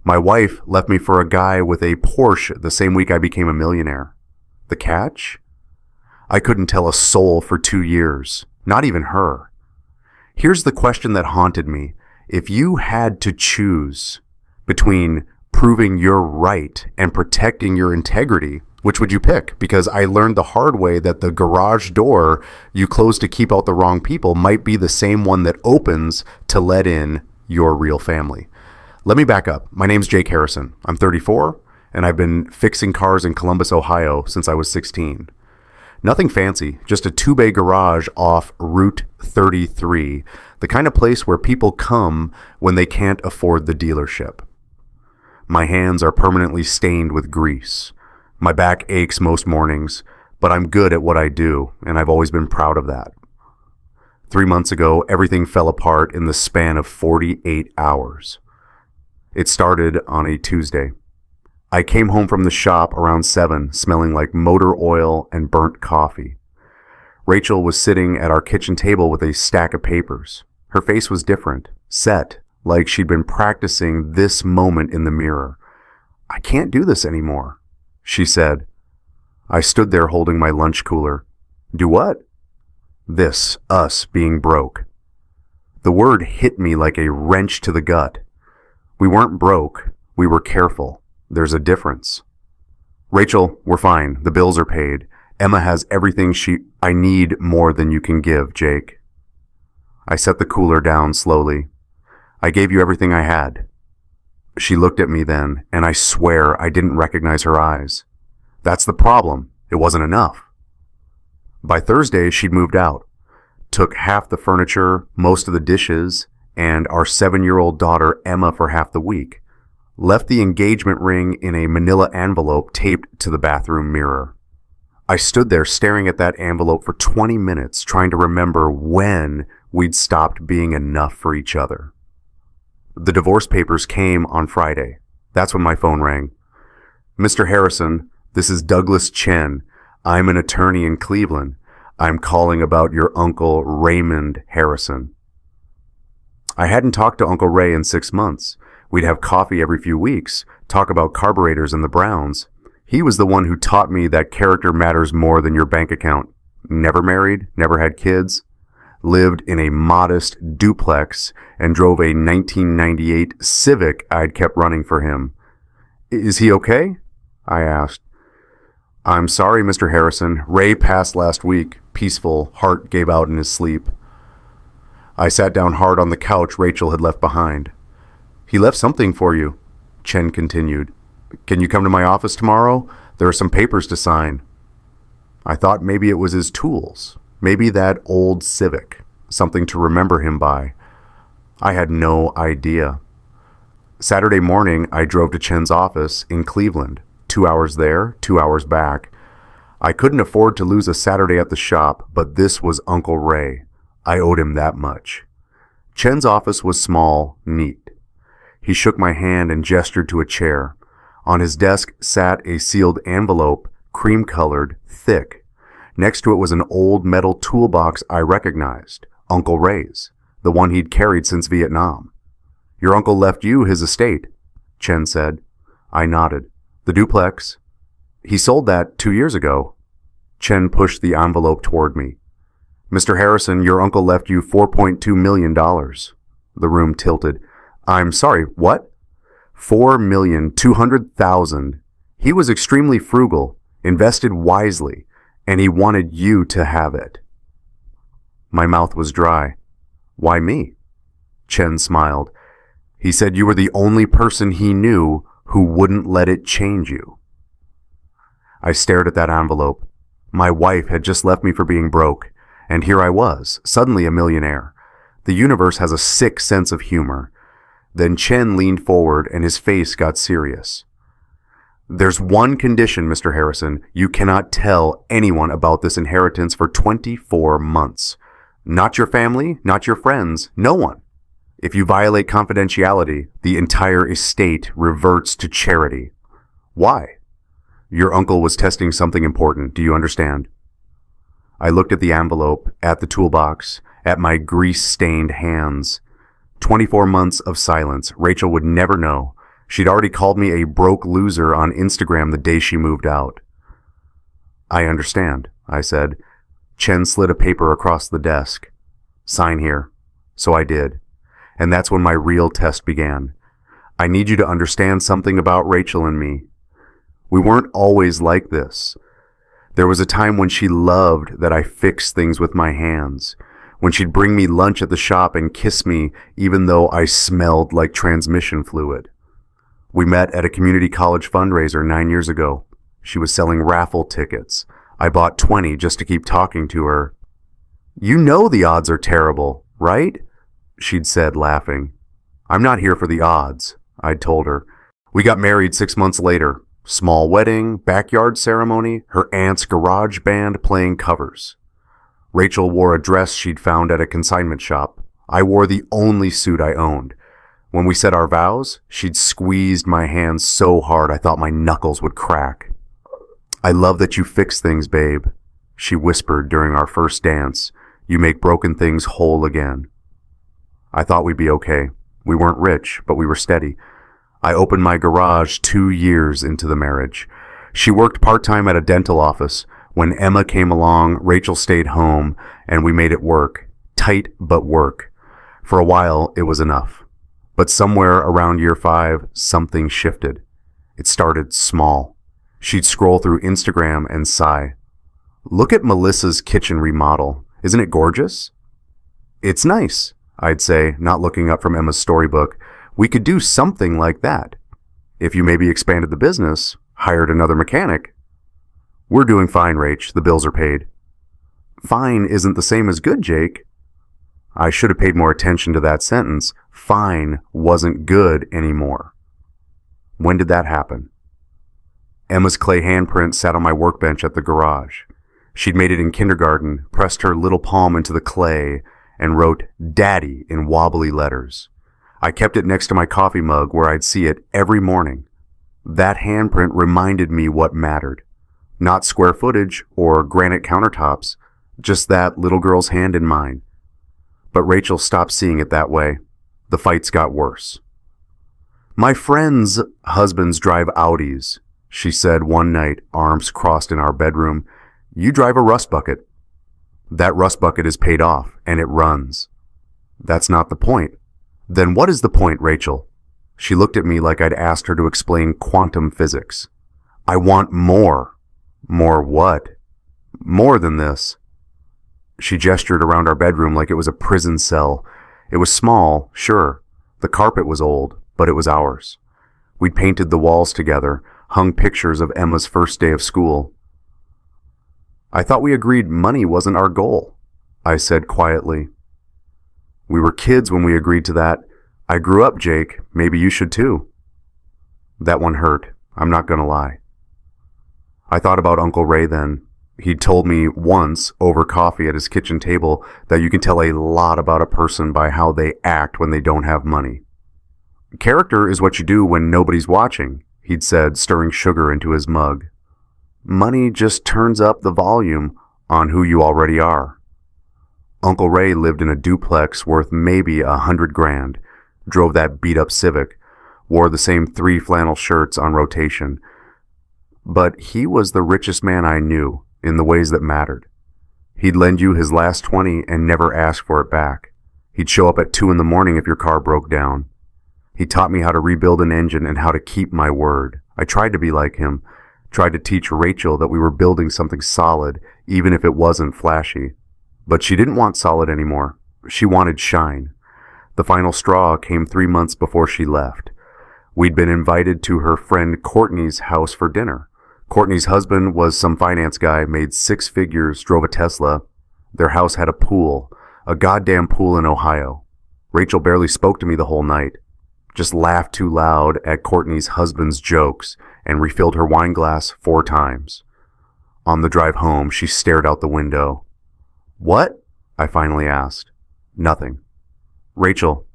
My wife left me for a guy with a Porsche the same week I became a millionaire. The catch? I couldn't tell a soul for 2 years, not even her. Here's the question that haunted me. If you had to choose between proving you're right and protecting your integrity, which would you pick? Because I learned the hard way that the garage door you close to keep out the wrong people might be the same one that opens to let in your real family. Let me back up. My name's Jake Harrison. I'm 34, and I've been fixing cars in Columbus, Ohio since I was 16. Nothing fancy, just a 2-bay garage off Route 33, the kind of place where people come when they can't afford the dealership. My hands are permanently stained with grease. My back aches most mornings, but I'm good at what I do, and I've always been proud of that. 3 months ago, everything fell apart in the span of 48 hours. It started on a Tuesday. I came home from the shop around 7, smelling like motor oil and burnt coffee. Rachel was sitting at our kitchen table with a stack of papers. Her face was different, set, like she'd been practicing this moment in the mirror. "I can't do this anymore," she said. I stood there holding my lunch cooler. "Do what?" "This, us being broke." The word hit me like a wrench to the gut. We weren't broke, we were careful. There's a difference. "Rachel, we're fine. The bills are paid. Emma has everything I need more than you can give, Jake." I set the cooler down slowly. "I gave you everything I had." She looked at me then, and I swear I didn't recognize her eyes. That's the problem. It wasn't enough. By Thursday, she'd moved out, took half the furniture, most of the dishes, and our 7-year-old daughter Emma for half the week. Left the engagement ring in a manila envelope taped to the bathroom mirror. I stood there staring at that envelope for 20 minutes, trying to remember when we'd stopped being enough for each other. The divorce papers came on Friday. That's when my phone rang. "Mr. Harrison, this is Douglas Chen. I'm an attorney in Cleveland. I'm calling about your uncle Raymond Harrison." I hadn't talked to Uncle Ray in 6 months. We'd have coffee every few weeks, talk about carburetors and the Browns. He was the one who taught me that character matters more than your bank account. Never married, never had kids, lived in a modest duplex, and drove a 1998 Civic I'd kept running for him. "Is he okay?" I asked. "I'm sorry, Mr. Harrison. Ray passed last week. Peaceful, heart gave out in his sleep." I sat down hard on the couch Rachel had left behind. "He left something for you," Chen continued. "Can you come to my office tomorrow? There are some papers to sign." I thought maybe it was his tools, maybe that old Civic, something to remember him by. I had no idea. Saturday morning, I drove to Chen's office in Cleveland, 2 hours there, 2 hours back. I couldn't afford to lose a Saturday at the shop, but this was Uncle Ray. I owed him that much. Chen's office was small, neat. He shook my hand and gestured to a chair. On his desk sat a sealed envelope, cream-colored, thick. Next to it was an old metal toolbox I recognized, Uncle Ray's, the one he'd carried since Vietnam. "Your uncle left you his estate," Chen said. I nodded. "The duplex." "He sold that 2 years ago." Chen pushed the envelope toward me. "Mr. Harrison, your uncle left you $4.2 million. The room tilted. "I'm sorry, what?" $4,200,000. He was extremely frugal, invested wisely, and he wanted you to have it. My mouth was dry. "Why me?" Chen smiled. He said you were the only person he knew who wouldn't let it change you. I stared at that envelope. My wife had just left me for being broke, and here I was, suddenly a millionaire. The universe has a sick sense of humor. Then Chen leaned forward and his face got serious. "There's one condition, Mr. Harrison. You cannot tell anyone about this inheritance for 24 months. Not your family, not your friends, no one. If you violate confidentiality, the entire estate reverts to charity." "Why?" "Your uncle was testing something important. Do you understand?" I looked at the envelope, at the toolbox, at my grease-stained hands. 24 months of silence. Rachel would never know. She'd already called me a broke loser on Instagram the day she moved out. I understand, I said. Chen slid a paper across the desk. Sign here. So I did. And that's when my real test began. I need you to understand something about Rachel and me. We weren't always like this. There was a time when she loved that I fixed things with my hands, when she'd bring me lunch at the shop and kiss me even though I smelled like transmission fluid. We met at a community college fundraiser 9 years ago. She was selling raffle tickets. I bought 20 just to keep talking to her. You know the odds are terrible, right? She'd said, laughing. I'm not here for the odds, I'd told her. We got married 6 months later. Small wedding, backyard ceremony, her aunt's garage band playing covers. Rachel wore a dress she'd found at a consignment shop. I wore the only suit I owned. When we said our vows, she'd squeezed my hands so hard I thought my knuckles would crack. I love that you fix things, babe, she whispered during our first dance. You make broken things whole again. I thought we'd be okay. We weren't rich, but we were steady. I opened my garage 2 years into the marriage. She worked part-time at a dental office. When Emma came along, Rachel stayed home, and we made it work. Tight, but work. For a while, it was enough. But somewhere around year 5, something shifted. It started small. She'd scroll through Instagram and sigh. Look at Melissa's kitchen remodel. Isn't it gorgeous? It's nice, I'd say, not looking up from Emma's storybook. We could do something like that. If you maybe expanded the business, hired another mechanic. We're doing fine, Rach. The bills are paid. Fine isn't the same as good, Jake. I should have paid more attention to that sentence. Fine wasn't good anymore. When did that happen? Emma's clay handprint sat on my workbench at the garage. She'd made it in kindergarten, pressed her little palm into the clay, and wrote Daddy in wobbly letters. I kept it next to my coffee mug where I'd see it every morning. That handprint reminded me what mattered. Not square footage or granite countertops, just that little girl's hand in mine. But Rachel stopped seeing it that way. The fights got worse. My friends' husbands drive Audis, she said one night, arms crossed in our bedroom. You drive a rust bucket. That rust bucket is paid off, and it runs. That's not the point. Then what is the point, Rachel? She looked at me like I'd asked her to explain quantum physics. I want more. More what? More than this. She gestured around our bedroom like it was a prison cell. It was small, sure. The carpet was old, but it was ours. We'd painted the walls together, hung pictures of Emma's first day of school. I thought we agreed money wasn't our goal, I said quietly. We were kids when we agreed to that. I grew up, Jake. Maybe you should too. That one hurt. I'm not gonna lie. I thought about Uncle Ray then. He'd told me once, over coffee at his kitchen table, that you can tell a lot about a person by how they act when they don't have money. Character is what you do when nobody's watching, he'd said, stirring sugar into his mug. Money just turns up the volume on who you already are. Uncle Ray lived in a duplex worth maybe $100,000, drove that beat-up Civic, wore the same 3 flannel shirts on rotation. But he was the richest man I knew, in the ways that mattered. He'd lend you his last 20 and never ask for it back. He'd show up at 2 a.m. if your car broke down. He taught me how to rebuild an engine and how to keep my word. I tried to be like him, tried to teach Rachel that we were building something solid, even if it wasn't flashy. But she didn't want solid anymore. She wanted shine. The final straw came 3 months before she left. We'd been invited to her friend Courtney's house for dinner. Courtney's husband was some finance guy, made 6 figures, drove a Tesla. Their house had a pool, a goddamn pool in Ohio. Rachel barely spoke to me the whole night. Just laughed too loud at Courtney's husband's jokes and refilled her wine glass 4 times. On the drive home, she stared out the window. What? I finally asked. Nothing. Rachel,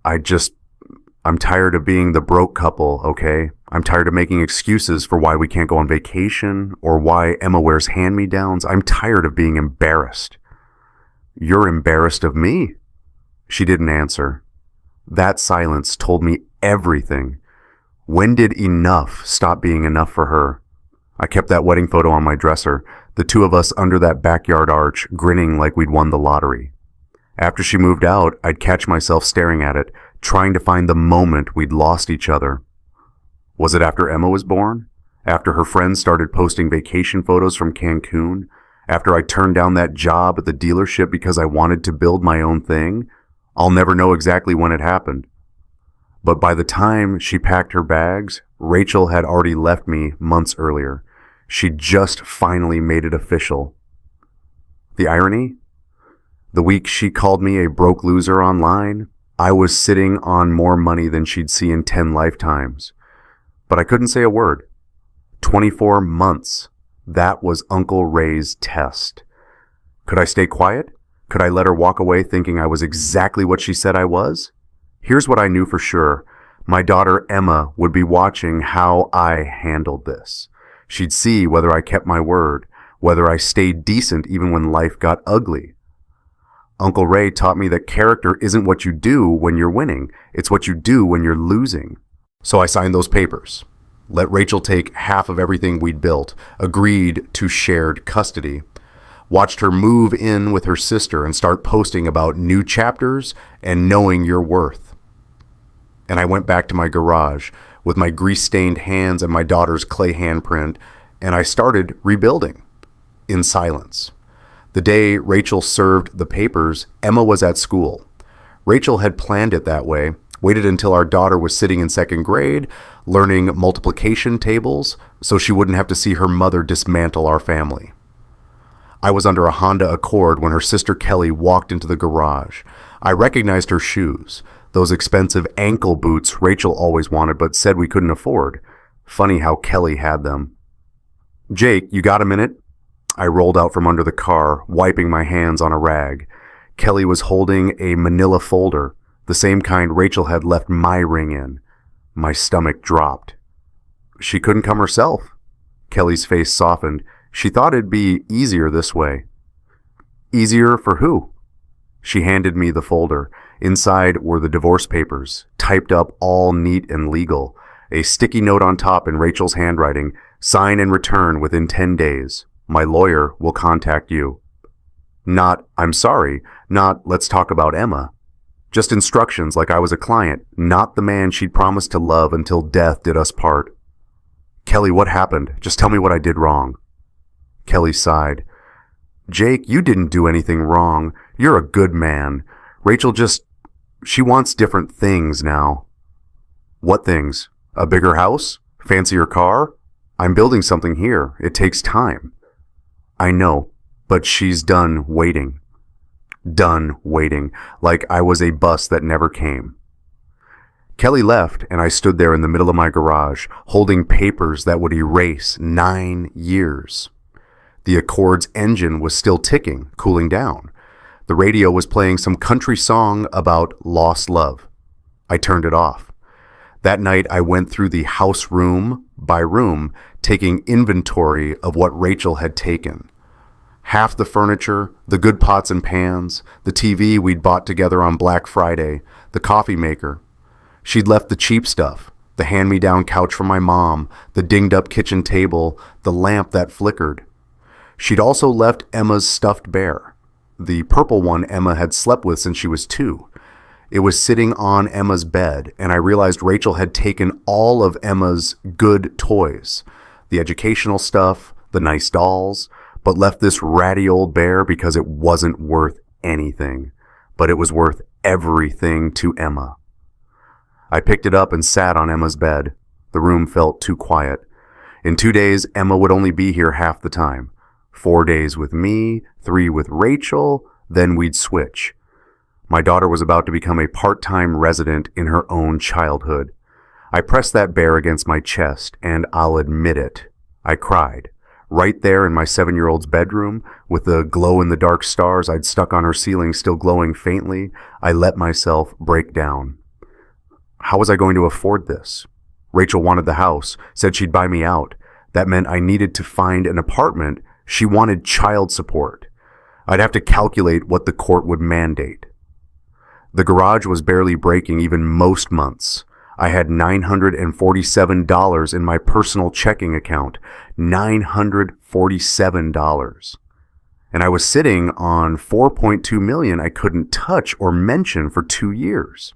I'm tired of being the broke couple, okay? I'm tired of making excuses for why we can't go on vacation or why Emma wears hand-me-downs. I'm tired of being embarrassed. You're embarrassed of me? She didn't answer. That silence told me everything. When did enough stop being enough for her? I kept that wedding photo on my dresser, the two of us under that backyard arch, grinning like we'd won the lottery. After she moved out, I'd catch myself staring at it, trying to find the moment we'd lost each other. Was it after Emma was born? After her friends started posting vacation photos from Cancun? After I turned down that job at the dealership because I wanted to build my own thing? I'll never know exactly when it happened. But by the time she packed her bags, Rachel had already left me months earlier. She'd just finally made it official. The irony? The week she called me a broke loser online, I was sitting on more money than she'd see in 10 lifetimes. But I couldn't say a word. 24 months. That was Uncle Ray's test. Could I stay quiet? Could I let her walk away thinking I was exactly what she said I was? Here's what I knew for sure. My daughter Emma would be watching how I handled this. She'd see whether I kept my word, whether I stayed decent even when life got ugly. Uncle Ray taught me that character isn't what you do when you're winning. It's what you do when you're losing. So I signed those papers. Let Rachel take half of everything we'd built. Agreed to shared custody. Watched her move in with her sister and start posting about new chapters and knowing your worth. And I went back to my garage with my grease-stained hands and my daughter's clay handprint, and I started rebuilding in silence. The day Rachel served the papers, Emma was at school. Rachel had planned it that way, waited until our daughter was sitting in second grade, learning multiplication tables, so she wouldn't have to see her mother dismantle our family. I was under a Honda Accord when her sister Kelly walked into the garage. I recognized her shoes, those expensive ankle boots Rachel always wanted but said we couldn't afford. Funny how Kelly had them. "Jake, you got a minute?" I rolled out from under the car, wiping my hands on a rag. Kelly was holding a manila folder, the same kind Rachel had left my ring in. My stomach dropped. She couldn't come herself. Kelly's face softened. She thought it'd be easier this way. Easier for who? She handed me the folder. Inside were the divorce papers, typed up all neat and legal. A sticky note on top in Rachel's handwriting. Sign and return within 10 days. My lawyer will contact you. Not, I'm sorry. Not, let's talk about Emma. Just instructions like I was a client, not the man she'd promised to love until death did us part. Kelly, what happened? Just tell me what I did wrong. Kelly sighed. Jake, you didn't do anything wrong. You're a good man. Rachel she wants different things now. What things? A bigger house? Fancier car? I'm building something here. It takes time. I know, but she's done waiting. Done waiting, like I was a bus that never came. Kelly left, and I stood there in the middle of my garage, holding papers that would erase 9 years. The Accord's engine was still ticking, cooling down. The radio was playing some country song about lost love. I turned it off. That night, I went through the house room by room, taking inventory of what Rachel had taken. Half the furniture, the good pots and pans, the TV we'd bought together on Black Friday, the coffee maker. She'd left the cheap stuff, the hand-me-down couch from my mom, the dinged-up kitchen table, the lamp that flickered. She'd also left Emma's stuffed bear, the purple one Emma had slept with since she was 2. It was sitting on Emma's bed, and I realized Rachel had taken all of Emma's good toys, the educational stuff, the nice dolls, but left this ratty old bear because it wasn't worth anything, but it was worth everything to Emma. I picked it up and sat on Emma's bed. The room felt too quiet. In 2 days, Emma would only be here half the time. 4 days with me, 3 with Rachel, then we'd switch. My daughter was about to become a part-time resident in her own childhood. I pressed that bear against my chest, and I'll admit it, I cried. Right there in my 7-year-old's bedroom, with the glow-in-the-dark stars I'd stuck on her ceiling still glowing faintly, I let myself break down. How was I going to afford this? Rachel wanted the house, said she'd buy me out. That meant I needed to find an apartment. She wanted child support. I'd have to calculate what the court would mandate. The garage was barely breaking even most months. I had $947 in my personal checking account. $947. And I was sitting on $4.2 million I couldn't touch or mention for 2 years.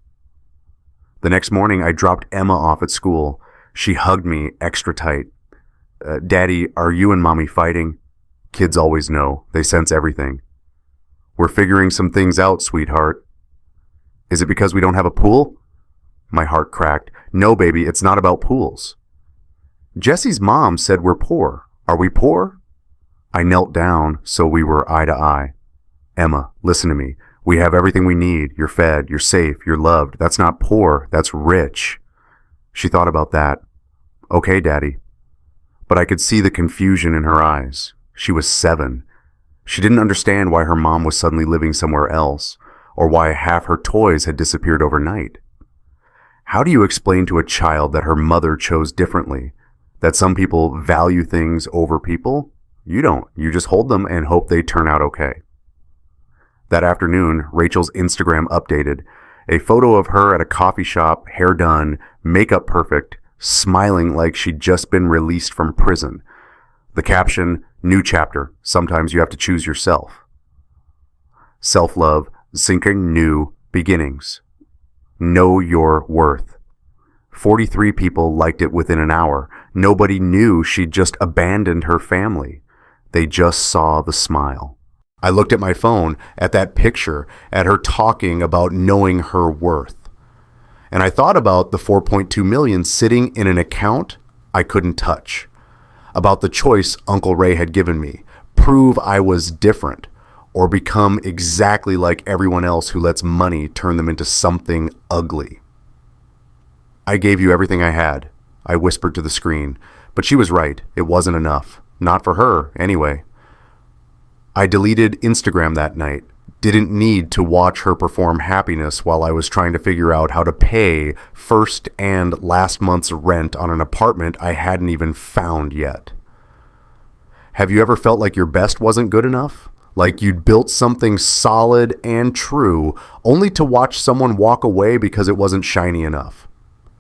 The next morning, I dropped Emma off at school. She hugged me extra tight. Daddy, are you and Mommy fighting? Kids always know. They sense everything. We're figuring some things out, sweetheart. Is it because we don't have a pool? My heart cracked. No, baby, it's not about pools. Jesse's mom said we're poor. Are we poor? I knelt down so we were eye to eye. Emma, listen to me. We have everything we need. You're fed. You're safe. You're loved. That's not poor. That's rich. She thought about that. Okay, Daddy. But I could see the confusion in her eyes. She was 7. She didn't understand why her mom was suddenly living somewhere else, or why half her toys had disappeared overnight. How do you explain to a child that her mother chose differently? That some people value things over people? You don't. You just hold them and hope they turn out okay. That afternoon, Rachel's Instagram updated. A photo of her at a coffee shop, hair done, makeup perfect, smiling like she'd just been released from prison. The caption, new chapter. Sometimes you have to choose yourself. Self-love, sinking new beginnings. Know your worth. 43 people liked it within an hour. Nobody knew she'd just abandoned her family. They just saw the smile. I looked at my phone, at that picture, at her talking about knowing her worth. And I thought about the 4.2 million sitting in an account I couldn't touch. About the choice Uncle Ray had given me. Prove I was different, or become exactly like everyone else who lets money turn them into something ugly. I gave you everything I had, I whispered to the screen, but she was right. It wasn't enough. Not for her, anyway. I deleted Instagram that night. Didn't need to watch her perform happiness while I was trying to figure out how to pay first and last month's rent on an apartment I hadn't even found yet. Have you ever felt like your best wasn't good enough? Like you'd built something solid and true, only to watch someone walk away because it wasn't shiny enough?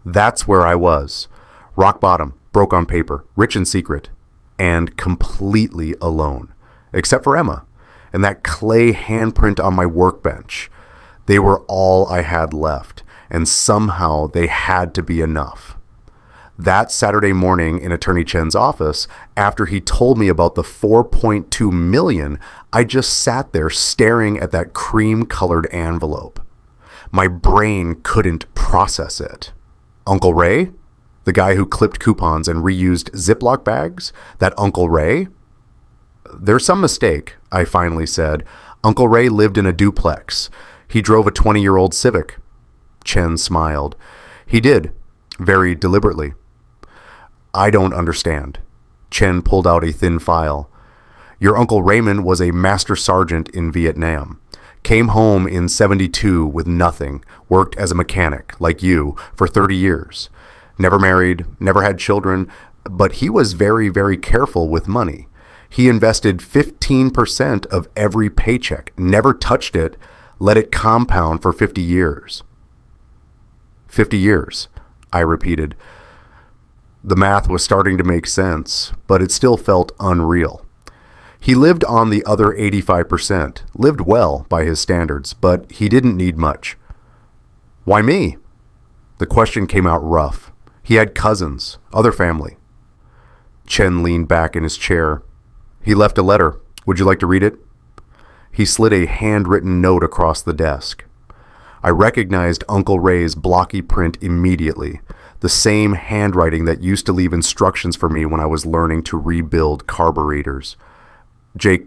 That's where I was. Rock bottom, broke on paper, rich in secret, and completely alone. Except for Emma, and that clay handprint on my workbench. They were all I had left, and somehow they had to be enough. That Saturday morning in Attorney Chen's office, after he told me about the 4.2 million, I just sat there staring at that cream-colored envelope. My brain couldn't process it. Uncle Ray? The guy who clipped coupons and reused Ziploc bags? That Uncle Ray? There's some mistake, I finally said. Uncle Ray lived in a duplex. He drove a 20-year-old Civic. Chen smiled. He did, very deliberately. I don't understand. Chen pulled out a thin file. Your Uncle Raymond was a master sergeant in Vietnam. Came home in 72 with nothing. Worked as a mechanic, like you, for 30 years. Never married, never had children, but he was very, very careful with money. He invested 15% of every paycheck, never touched it, let it compound for 50 years. 50 years, I repeated. The math was starting to make sense, but it still felt unreal. He lived on the other 85%, lived well by his standards, but he didn't need much. Why me? The question came out rough. He had cousins, other family. Chen leaned back in his chair. He left a letter. Would you like to read it? He slid a handwritten note across the desk. I recognized Uncle Ray's blocky print immediately, the same handwriting that used to leave instructions for me when I was learning to rebuild carburetors. Jake,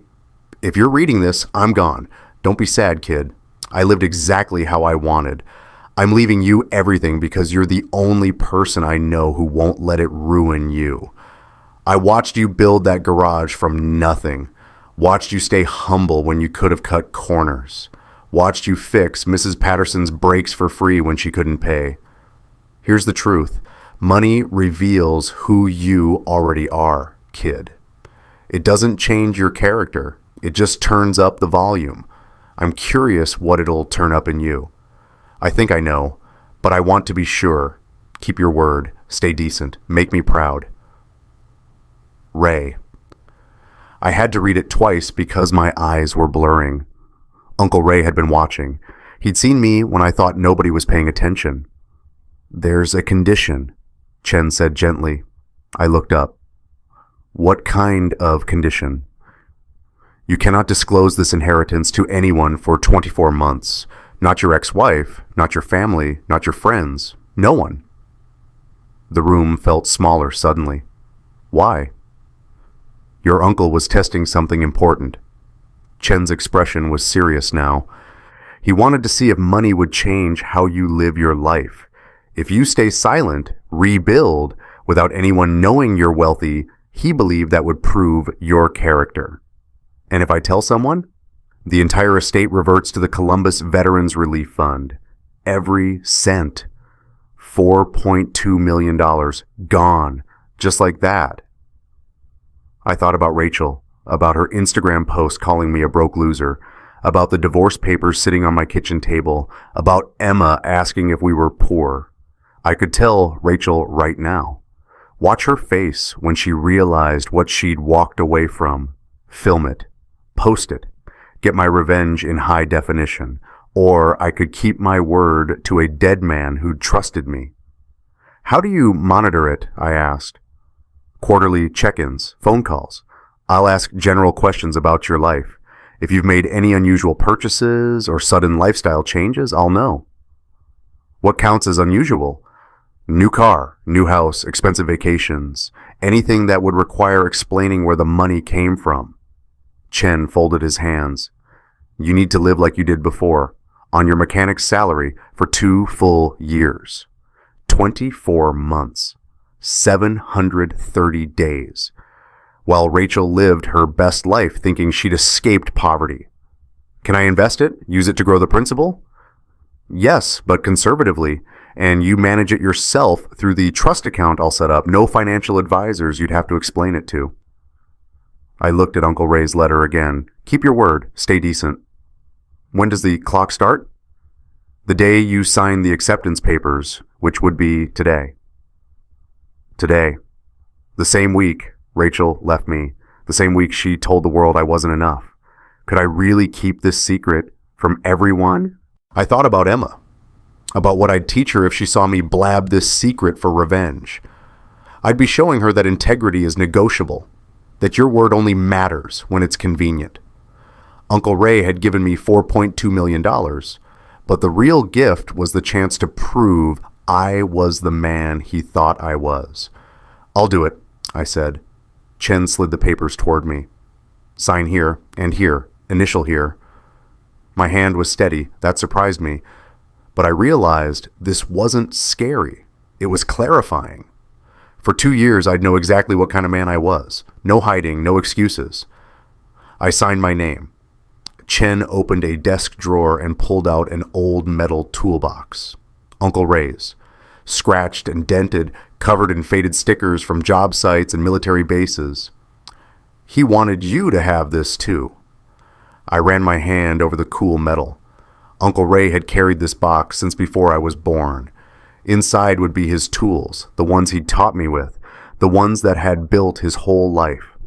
if you're reading this, I'm gone. Don't be sad, kid. I lived exactly how I wanted. I'm leaving you everything because you're the only person I know who won't let it ruin you. I watched you build that garage from nothing. Watched you stay humble when you could have cut corners. Watched you fix Mrs. Patterson's brakes for free when she couldn't pay. Here's the truth. Money reveals who you already are, kid. It doesn't change your character. It just turns up the volume. I'm curious what it'll turn up in you. I think I know, but I want to be sure. Keep your word. Stay decent. Make me proud. Ray. I had to read it twice because my eyes were blurring. Uncle Ray had been watching. He'd seen me when I thought nobody was paying attention. There's a condition, Chen said gently. I looked up. What kind of condition? You cannot disclose this inheritance to anyone for 24 months. Not your ex-wife, not your family, not your friends. No one. The room felt smaller suddenly. Why? Your uncle was testing something important. Chen's expression was serious now. He wanted to see if money would change how you live your life. If you stay silent, rebuild, without anyone knowing you're wealthy, he believed that would prove your character. And if I tell someone, the entire estate reverts to the Columbus Veterans Relief Fund. Every cent. $4.2 million. Gone. Just like that. I thought about Rachel, about her Instagram post calling me a broke loser, about the divorce papers sitting on my kitchen table, about Emma asking if we were poor. I could tell Rachel right now. Watch her face when she realized what she'd walked away from. Film it. Post it. Get my revenge in high definition. Or I could keep my word to a dead man who'd trusted me. How do you monitor it? I asked. Quarterly check-ins, phone calls. I'll ask general questions about your life. If you've made any unusual purchases or sudden lifestyle changes, I'll know. What counts as unusual? New car, new house, expensive vacations, anything that would require explaining where the money came from. Chen folded his hands. You need to live like you did before, on your mechanic's salary for 2 full years. 24 months. 730 days. While Rachel lived her best life thinking she'd escaped poverty. Can I invest it? Use it to grow the principal? Yes, but conservatively. And you manage it yourself through the trust account I'll set up. No financial advisors you'd have to explain it to. I looked at Uncle Ray's letter again. Keep your word. Stay decent. When does the clock start? The day you sign the acceptance papers, which would be today. Today. The same week Rachel left me. The same week she told the world I wasn't enough. Could I really keep this secret from everyone? I thought about Emma. About what I'd teach her if she saw me blab this secret for revenge. I'd be showing her that integrity is negotiable, that your word only matters when it's convenient. Uncle Ray had given me $4.2 million, but the real gift was the chance to prove I was the man he thought I was. I'll do it, I said. Chen slid the papers toward me. Sign here and here, initial here. My hand was steady. That surprised me. But I realized this wasn't scary. It was clarifying. For 2 years, I'd know exactly what kind of man I was. No hiding, no excuses. I signed my name. Chen opened a desk drawer and pulled out an old metal toolbox. Uncle Ray's. Scratched and dented, covered in faded stickers from job sites and military bases. He wanted you to have this too. I ran my hand over the cool metal. Uncle Ray had carried this box since before I was born. Inside would be his tools, the ones he'd taught me with, the ones that had built his whole life.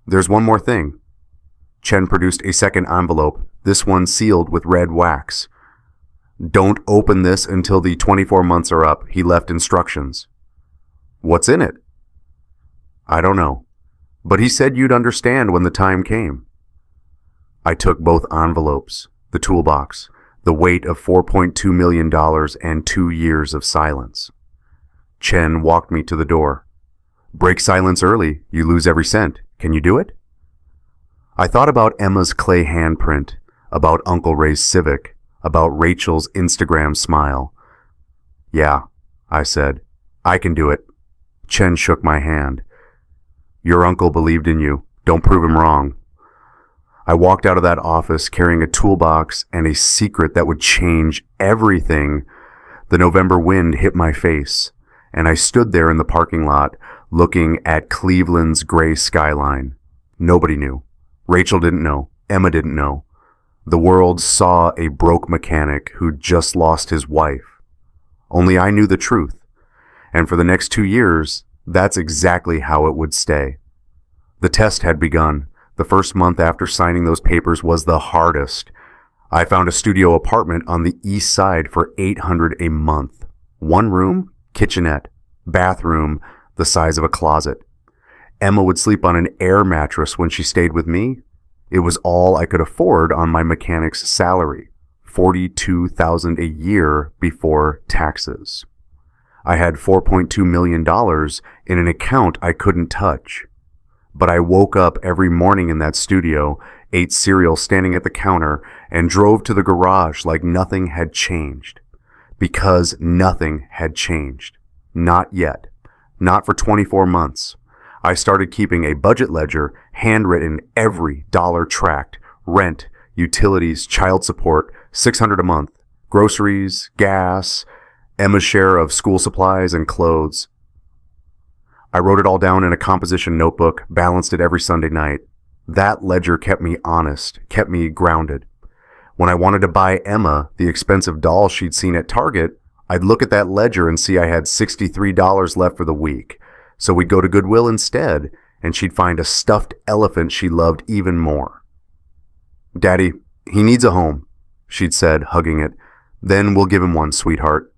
There's one more thing. Chen produced a second envelope, this one sealed with red wax. Don't open this until the 24 months are up, he left instructions. What's in it? I don't know, but he said you'd understand when the time came. I took both envelopes, the toolbox, the weight of $4.2 million and 2 years of silence. Chen walked me to the door. Break silence early, you lose every cent. Can you do it? I thought about Emma's clay handprint, about Uncle Ray's Civic, about Rachel's Instagram smile. Yeah, I said. I can do it. Chen shook my hand. Your uncle believed in you. Don't prove him wrong. I walked out of that office carrying a toolbox and a secret that would change everything. The November wind hit my face, and I stood there in the parking lot looking at Cleveland's gray skyline. Nobody knew. Rachel didn't know. Emma didn't know. The world saw a broke mechanic who'd just lost his wife. Only I knew the truth. And for the next 2 years, that's exactly how it would stay. The test had begun. The first month after signing those papers was the hardest. I found a studio apartment on the east side for $800 a month. 1 room, kitchenette, bathroom, the size of a closet. Emma would sleep on an air mattress when she stayed with me. It was all I could afford on my mechanic's salary, $42,000 a year before taxes. I had $4.2 million in an account I couldn't touch. But I woke up every morning in that studio, ate cereal standing at the counter, and drove to the garage like nothing had changed. Because nothing had changed. Not yet. Not for 24 months. I started keeping a budget ledger, handwritten, every dollar tracked. Rent, utilities, child support, $600 a month. Groceries, gas, Emma's share of school supplies and clothes. I wrote it all down in a composition notebook, balanced it every Sunday night. That ledger kept me honest, kept me grounded. When I wanted to buy Emma the expensive doll she'd seen at Target, I'd look at that ledger and see I had $63 left for the week. So we'd go to Goodwill instead, and she'd find a stuffed elephant she loved even more. "Daddy, he needs a home," she'd said, hugging it. "Then we'll give him one, sweetheart."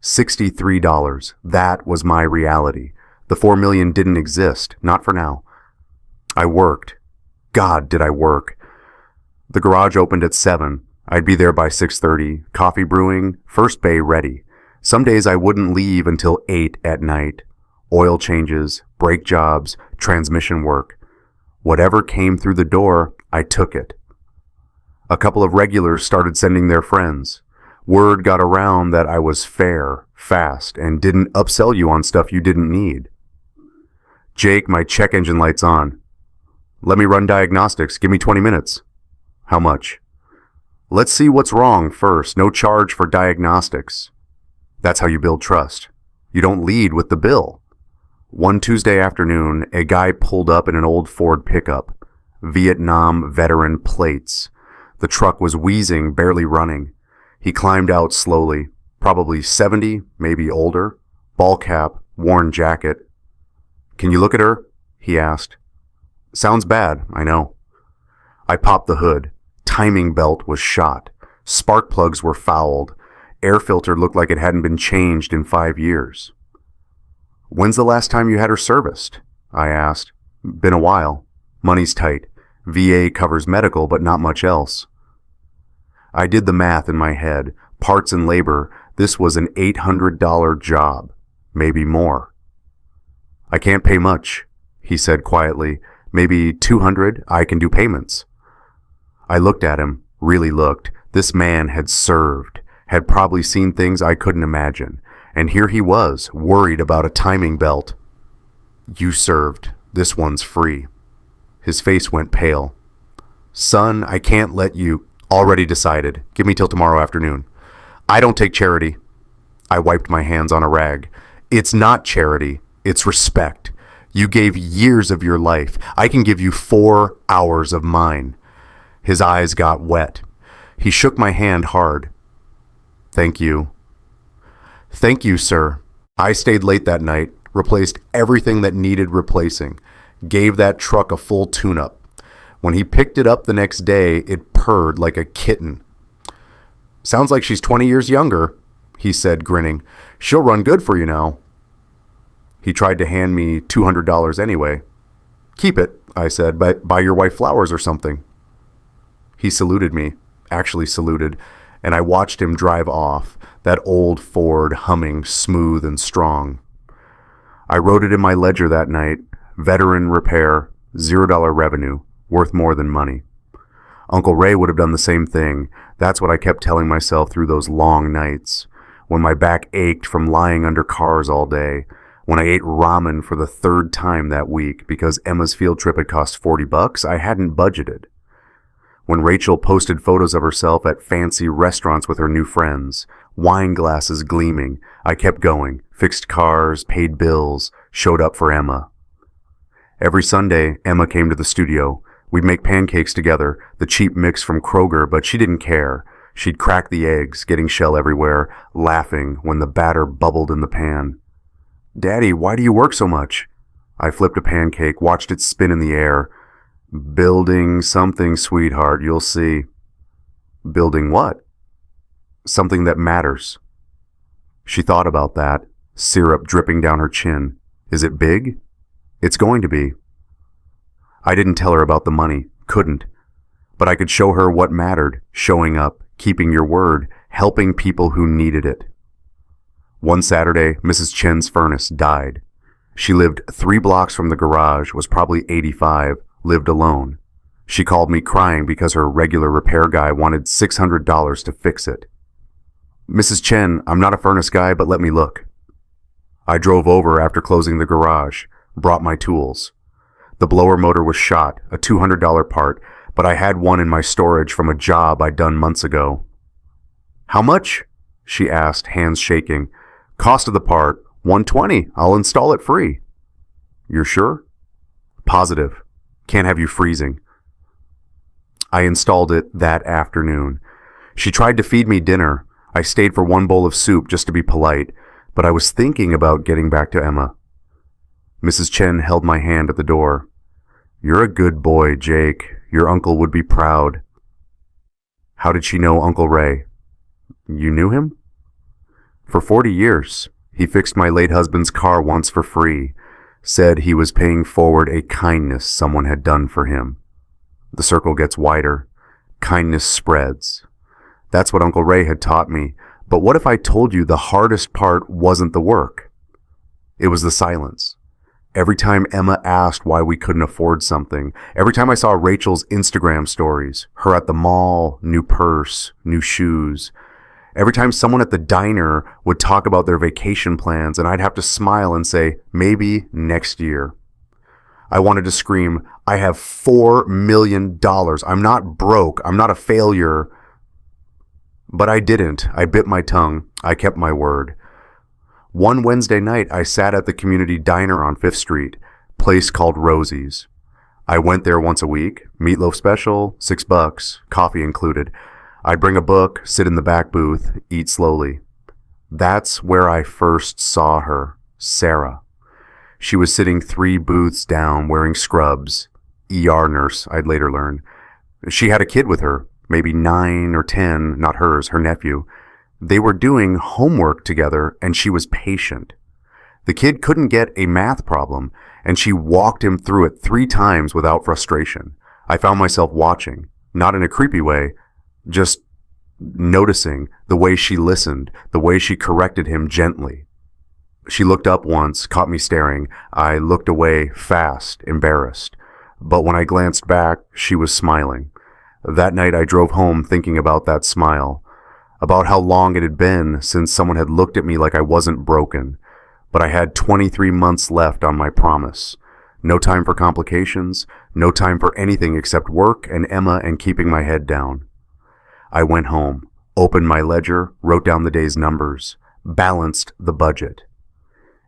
$63. That was my reality. The $4 million didn't exist, not for now. I worked. God, did I work. The garage opened at 7. I'd be there by 6:30, coffee brewing, first bay ready. Some days I wouldn't leave until 8 at night. Oil changes, brake jobs, transmission work. Whatever came through the door, I took it. A couple of regulars started sending their friends. Word got around that I was fair, fast, and didn't upsell you on stuff you didn't need. "Jake, my check engine light's on." "Let me run diagnostics. Give me 20 minutes. "How much?" "Let's see what's wrong first. No charge for diagnostics." That's how you build trust. You don't lead with the bill. One Tuesday afternoon, a guy pulled up in an old Ford pickup. Vietnam veteran plates. The truck was wheezing, barely running. He climbed out slowly, probably 70, maybe older, ball cap, worn jacket. "Can you look at her?" he asked. "Sounds bad, I know." I popped the hood. Timing belt was shot. Spark plugs were fouled. Air filter looked like it hadn't been changed in 5 years. "When's the last time you had her serviced?" I asked. "Been a while. Money's tight. VA covers medical, but not much else." I did the math in my head. Parts and labor. This was an $800 job. Maybe more. "I can't pay much," he said quietly. "Maybe 200. I can do payments." I looked at him, really looked. This man had served, had probably seen things I couldn't imagine. And here he was, worried about a timing belt. "You served. This one's free." His face went pale. "Son, I can't let you." "Already decided. Give me till tomorrow afternoon." "I don't take charity." I wiped my hands on a rag. "It's not charity. It's respect. You gave years of your life. I can give you 4 hours of mine." His eyes got wet. He shook my hand hard. "Thank you." "Thank you, sir." I stayed late that night, replaced everything that needed replacing, gave that truck a full tune-up. When he picked it up the next day, it purred like a kitten. "Sounds like she's 20 years younger," he said, grinning. "She'll run good for you now." He tried to hand me $200 anyway. "Keep it," I said, "but buy your wife flowers or something." He saluted me, actually saluted, and I watched him drive off, that old Ford humming smooth and strong. I wrote it in my ledger that night, veteran repair, $0 revenue, worth more than money. Uncle Ray would have done the same thing. That's what I kept telling myself through those long nights, when my back ached from lying under cars all day, when I ate ramen for the 3rd time that week because Emma's field trip had cost $40, I hadn't budgeted. When Rachel posted photos of herself at fancy restaurants with her new friends, wine glasses gleaming, I kept going, fixed cars, paid bills, showed up for Emma. Every Sunday, Emma came to the studio. We'd make pancakes together, the cheap mix from Kroger, but she didn't care. She'd crack the eggs, getting shell everywhere, laughing when the batter bubbled in the pan. "Daddy, why do you work so much?" I flipped a pancake, watched it spin in the air. "Building something, sweetheart, you'll see." "Building what?" "Something that matters." She thought about that, syrup dripping down her chin. "Is it big?" "It's going to be." I didn't tell her about the money, couldn't. But I could show her what mattered: showing up, keeping your word, helping people who needed it. One Saturday, Mrs. Chen's furnace died. She lived 3 blocks from the garage, was probably 85, lived alone. She called me crying because her regular repair guy wanted $600 to fix it. "Mrs. Chen, I'm not a furnace guy, but let me look." I drove over after closing the garage, brought my tools. The blower motor was shot, a $200 part, but I had one in my storage from a job I'd done months ago. "How much?" she asked, hands shaking. "Cost of the part, $120. I'll install it free." "You're sure?" "Positive. Can't have you freezing." I installed it that afternoon. She tried to feed me dinner. I stayed for one bowl of soup just to be polite, but I was thinking about getting back to Emma. Mrs. Chen held my hand at the door. "You're a good boy, Jake. Your uncle would be proud." "How did she know Uncle Ray?" "You knew him?" "For 40 years. He fixed my late husband's car once for free. Said he was paying forward a kindness someone had done for him." The circle gets wider. Kindness spreads. That's what Uncle Ray had taught me. But what if I told you the hardest part wasn't the work? It was the silence. Every time Emma asked why we couldn't afford something, every time I saw Rachel's Instagram stories, her at the mall, new purse, new shoes, every time someone at the diner would talk about their vacation plans and I'd have to smile and say, maybe next year. I wanted to scream, I have $4 million. I'm not broke. I'm not a failure. But I didn't. I bit my tongue. I kept my word. One Wednesday night, I sat at the community diner on 5th Street, place called Rosie's. I went there once a week, meatloaf special, $6, coffee included. I'd bring a book, sit in the back booth, eat slowly. That's where I first saw her, Sarah. She was sitting 3 booths down, wearing scrubs. ER nurse, I'd later learn. She had a kid with her, maybe 9 or 10, not hers, her nephew. They were doing homework together, and she was patient. The kid couldn't get a math problem, and she walked him through it 3 times without frustration. I found myself watching, not in a creepy way, just noticing the way she listened, the way she corrected him gently. She looked up once, caught me staring. I looked away, fast, embarrassed. But when I glanced back, she was smiling. That night I drove home thinking about that smile, about how long it had been since someone had looked at me like I wasn't broken. But I had 23 months left on my promise. No time for complications, no time for anything except work and Emma and keeping my head down. I went home, opened my ledger, wrote down the day's numbers, balanced the budget.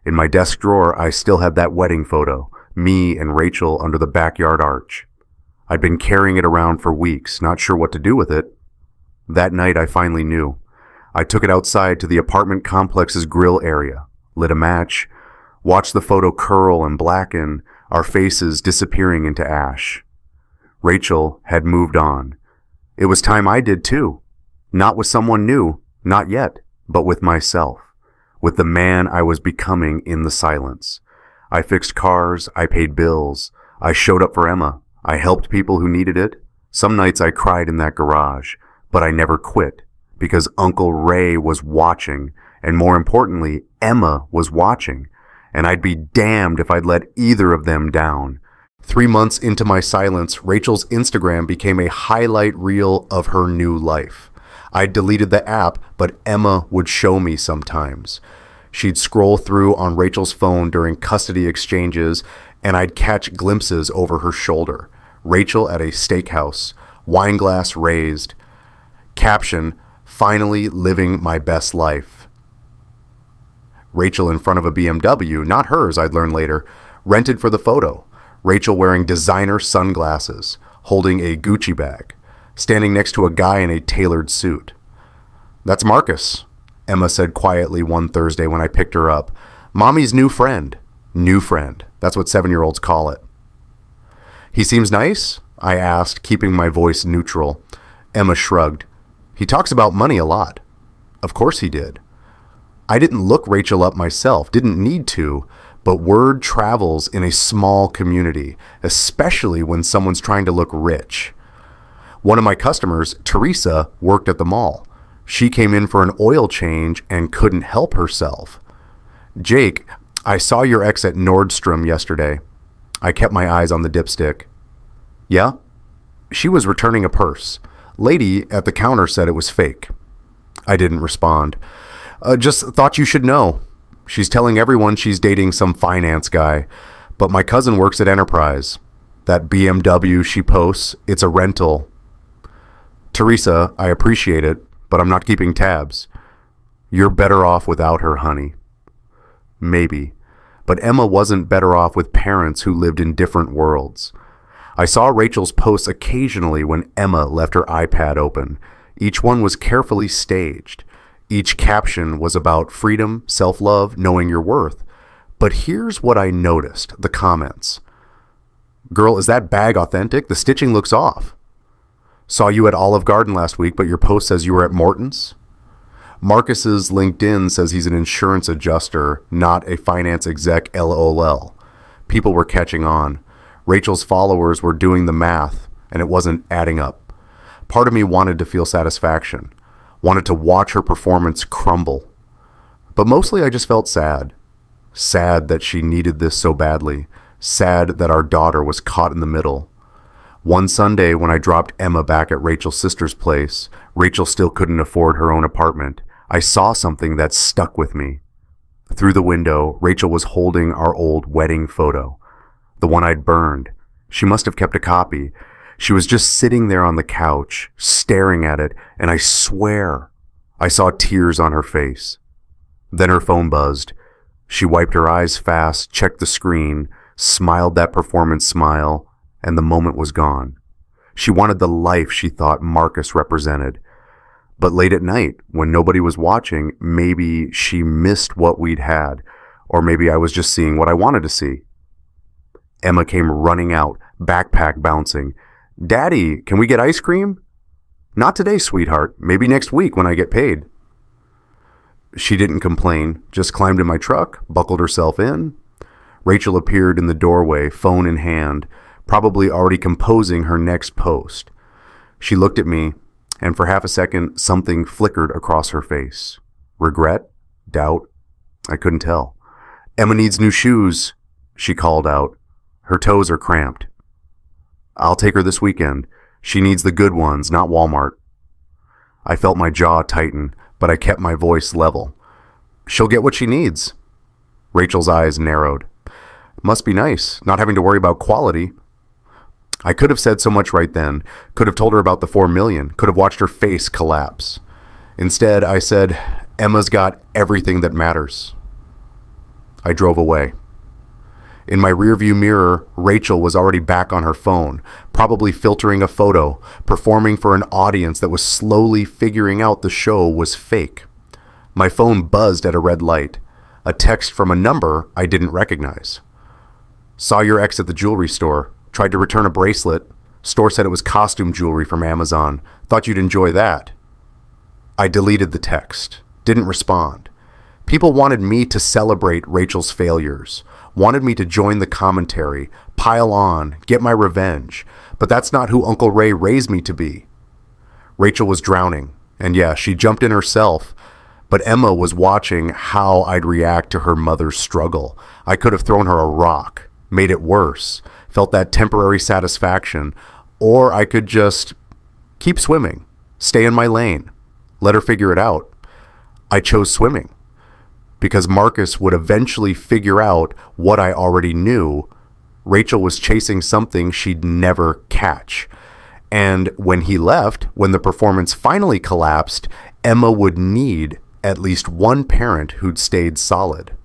In my desk drawer, I still had that wedding photo, me and Rachel under the backyard arch. I'd been carrying it around for weeks, not sure what to do with it. That night I finally knew. I took it outside to the apartment complex's grill area, lit a match, watched the photo curl and blacken, our faces disappearing into ash. Rachel had moved on. It was time I did too. Not with someone new, not yet, but with myself, with the man I was becoming in the silence. I fixed cars, I paid bills, I showed up for Emma, I helped people who needed it. Some nights I cried in that garage, but I never quit, because Uncle Ray was watching, and more importantly, Emma was watching, and I'd be damned if I'd let either of them down. 3 months into my silence, Rachel's Instagram became a highlight reel of her new life. I'd deleted the app, but Emma would show me sometimes. She'd scroll through on Rachel's phone during custody exchanges, and I'd catch glimpses over her shoulder. Rachel at a steakhouse, wine glass raised. Caption, finally living my best life. Rachel in front of a BMW, not hers, I'd learn later, rented for the photo. Rachel wearing designer sunglasses, holding a Gucci bag, standing next to a guy in a tailored suit. That's Marcus, Emma said quietly one Thursday when I picked her up. Mommy's new friend. New friend. That's what 7-year-olds call it. He seems nice? I asked, keeping my voice neutral. Emma shrugged. He talks about money a lot. Of course he did. I didn't look Rachel up myself, didn't need to, but word travels in a small community, especially when someone's trying to look rich. One of my customers, Teresa, worked at the mall. She came in for an oil change and couldn't help herself. Jake, I saw your ex at Nordstrom yesterday. I kept my eyes on the dipstick. Yeah? She was returning a purse. Lady at the counter said it was fake. I didn't respond. Just thought you should know. She's telling everyone she's dating some finance guy, but my cousin works at Enterprise. That BMW she posts, it's a rental. Teresa, I appreciate it, but I'm not keeping tabs. You're better off without her, honey. Maybe. But Emma wasn't better off with parents who lived in different worlds. I saw Rachel's posts occasionally when Emma left her iPad open. Each one was carefully staged. Each caption was about freedom, self-love, knowing your worth. But here's what I noticed, the comments. Girl, is that bag authentic? The stitching looks off. Saw you at Olive Garden last week, but your post says you were at Morton's? Marcus's LinkedIn says he's an insurance adjuster, not a finance exec, LOL. People were catching on. Rachel's followers were doing the math, and it wasn't adding up. Part of me wanted to feel satisfaction, wanted to watch her performance crumble. But mostly I just felt sad. Sad that she needed this so badly. Sad that our daughter was caught in the middle. One Sunday when I dropped Emma back at Rachel's sister's place, Rachel still couldn't afford her own apartment. I saw something that stuck with me. Through the window, Rachel was holding our old wedding photo, the one I'd burned. She must have kept a copy. She was just sitting there on the couch, staring at it, and I swear I saw tears on her face. Then her phone buzzed. She wiped her eyes fast, checked the screen, smiled that performance smile, and the moment was gone. She wanted the life she thought Marcus represented. But late at night, when nobody was watching, maybe she missed what we'd had, or maybe I was just seeing what I wanted to see. Emma came running out, backpack bouncing. Daddy, can we get ice cream? Not today, sweetheart. Maybe next week when I get paid. She didn't complain, just climbed in my truck, buckled herself in. Rachel appeared in the doorway, phone in hand, probably already composing her next post. She looked at me, and for half a second, something flickered across her face. Regret? Doubt? I couldn't tell. Emma needs new shoes, she called out. Her toes are cramped. I'll take her this weekend. She needs the good ones, not Walmart. I felt my jaw tighten, but I kept my voice level. She'll get what she needs. Rachel's eyes narrowed. Must be nice, not having to worry about quality. I could have said so much right then, could have told her about the $4 million, could have watched her face collapse. Instead, I said, Emma's got everything that matters. I drove away. In my rearview mirror, Rachel was already back on her phone, probably filtering a photo, performing for an audience that was slowly figuring out the show was fake. My phone buzzed at a red light, a text from a number I didn't recognize. Saw your ex at the jewelry store. Tried to return a bracelet. Store said it was costume jewelry from Amazon. Thought you'd enjoy that. I deleted the text. Didn't respond. People wanted me to celebrate Rachel's failures. Wanted me to join the commentary, pile on, get my revenge. But that's not who Uncle Ray raised me to be. Rachel was drowning. And yeah, she jumped in herself. But Emma was watching how I'd react to her mother's struggle. I could have thrown her a rock, made it worse, felt that temporary satisfaction, or I could just keep swimming, stay in my lane, let her figure it out. I chose swimming because Marcus would eventually figure out what I already knew. Rachel was chasing something she'd never catch. And when he left, when the performance finally collapsed, Emma would need at least one parent who'd stayed solid.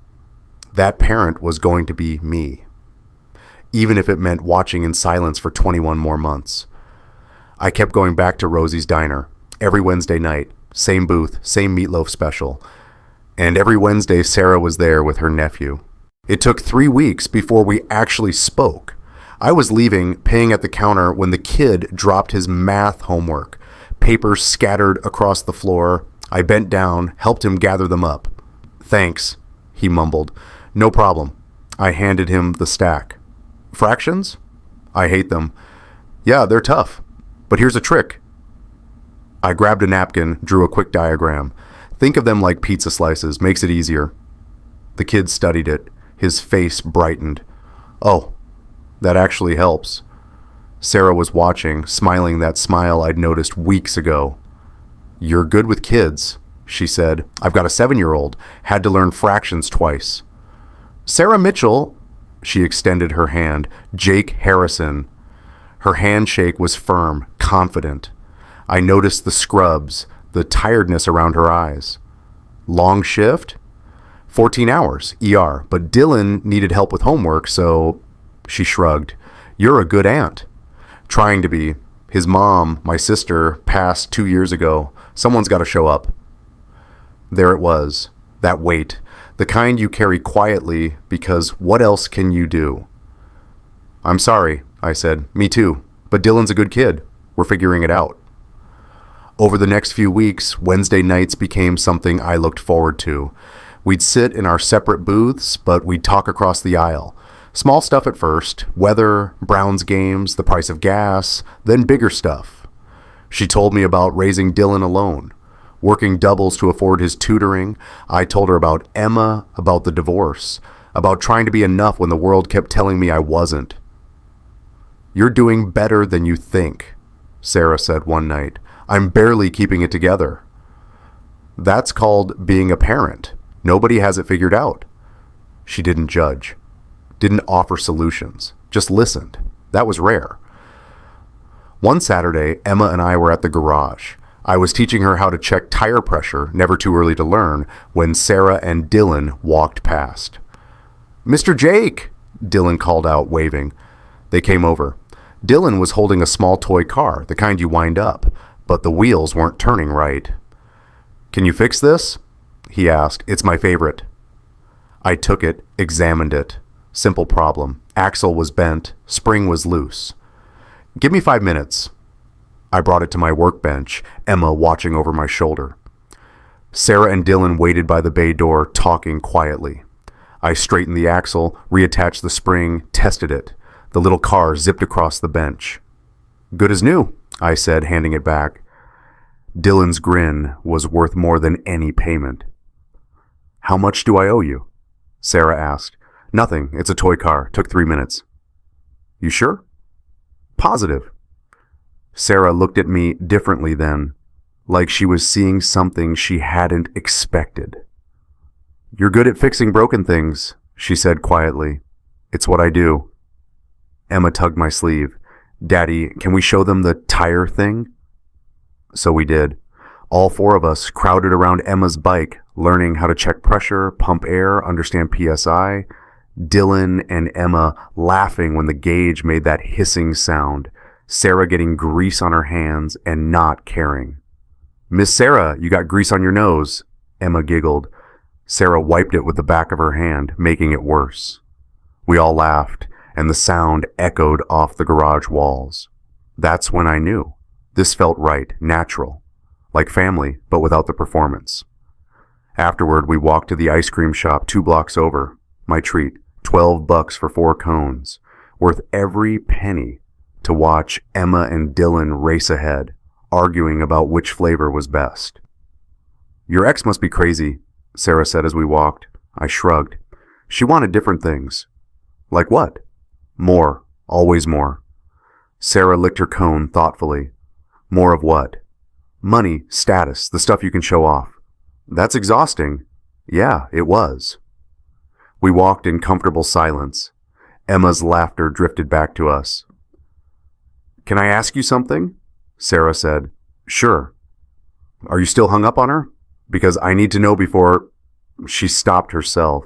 That parent was going to be me, even if it meant watching in silence for 21 more months. I kept going back to Rosie's Diner every Wednesday night. Same booth, same meatloaf special. And every Wednesday, Sarah was there with her nephew. It took 3 weeks before we actually spoke. I was leaving, paying at the counter, when the kid dropped his math homework. Papers scattered across the floor. I bent down, helped him gather them up. "Thanks," he mumbled. "No problem." I handed him the stack. "Fractions? I hate them." "Yeah, they're tough. But here's a trick." I grabbed a napkin, drew a quick diagram. "Think of them like pizza slices. Makes it easier." The kid studied it. His face brightened. "Oh, that actually helps." Sarah was watching, smiling that smile I'd noticed weeks ago. "You're good with kids," she said. "I've got a 7-year-old. Had to learn fractions twice." "Sarah Mitchell," she extended her hand. "Jake Harrison." Her handshake was firm, confident. I noticed the scrubs, the tiredness around her eyes. "Long shift?" 14 hours, ER, but Dylan needed help with homework, so... She shrugged. "You're a good aunt." "Trying to be. His mom, my sister, passed 2 years ago. Someone's got to show up." There it was, that weight, the kind you carry quietly because what else can you do? "I'm sorry," I said. "Me too. But Dylan's a good kid. We're figuring it out." Over the next few weeks, Wednesday nights became something I looked forward to. We'd sit in our separate booths, but we'd talk across the aisle. Small stuff at first, weather, Browns games, the price of gas, then bigger stuff. She told me about raising Dylan alone, working doubles to afford his tutoring. I told her about Emma, about the divorce, about trying to be enough when the world kept telling me I wasn't. "You're doing better than you think," Sarah said one night. "I'm barely keeping it together." That's called being a parent. Nobody has it figured out. She didn't judge, didn't offer solutions, just listened. That was rare. One Saturday, Emma and I were at the garage. I was teaching her how to check tire pressure, never too early to learn, when Sarah and Dylan walked past. "Mr. Jake," Dylan called out, waving. They came over. Dylan was holding a small toy car, the kind you wind up, but the wheels weren't turning right. "Can you fix this?" he asked. "It's my favorite." I took it, examined it. Simple problem. Axle was bent, spring was loose. "Give me 5 minutes." I brought it to my workbench, Emma watching over my shoulder. Sarah and Dylan waited by the bay door, talking quietly. I straightened the axle, reattached the spring, tested it. The little car zipped across the bench. "Good as new," I said, handing it back. Dylan's grin was worth more than any payment. "How much do I owe you?" Sarah asked. "Nothing. It's a toy car. Took 3 minutes." "You sure?" "Positive." Sarah looked at me differently then, like she was seeing something she hadn't expected. "You're good at fixing broken things," she said quietly. "It's what I do." Emma tugged my sleeve. "Daddy, can we show them the tire thing?" So we did. All 4 of us crowded around Emma's bike, learning how to check pressure, pump air, understand PSI. Dylan and Emma laughing when the gauge made that hissing sound. Sarah getting grease on her hands and not caring. "Miss Sarah, you got grease on your nose," Emma giggled. Sarah wiped it with the back of her hand, making it worse. We all laughed, and the sound echoed off the garage walls. That's when I knew. This felt right, natural. Like family, but without the performance. Afterward, we walked to the ice cream shop 2 blocks over. My treat, $12 for 4 cones. Worth every penny to watch Emma and Dylan race ahead, arguing about which flavor was best. "Your ex must be crazy," Sarah said as we walked. I shrugged. She wanted different things. "Like what?" "More. Always more." Sarah licked her cone thoughtfully. "More of what?" "Money, status, the stuff you can show off." "That's exhausting." Yeah, it was. We walked in comfortable silence. Emma's laughter drifted back to us. "Can I ask you something?" Sarah said. "Sure." "Are you still hung up on her? Because I need to know before..." She stopped herself.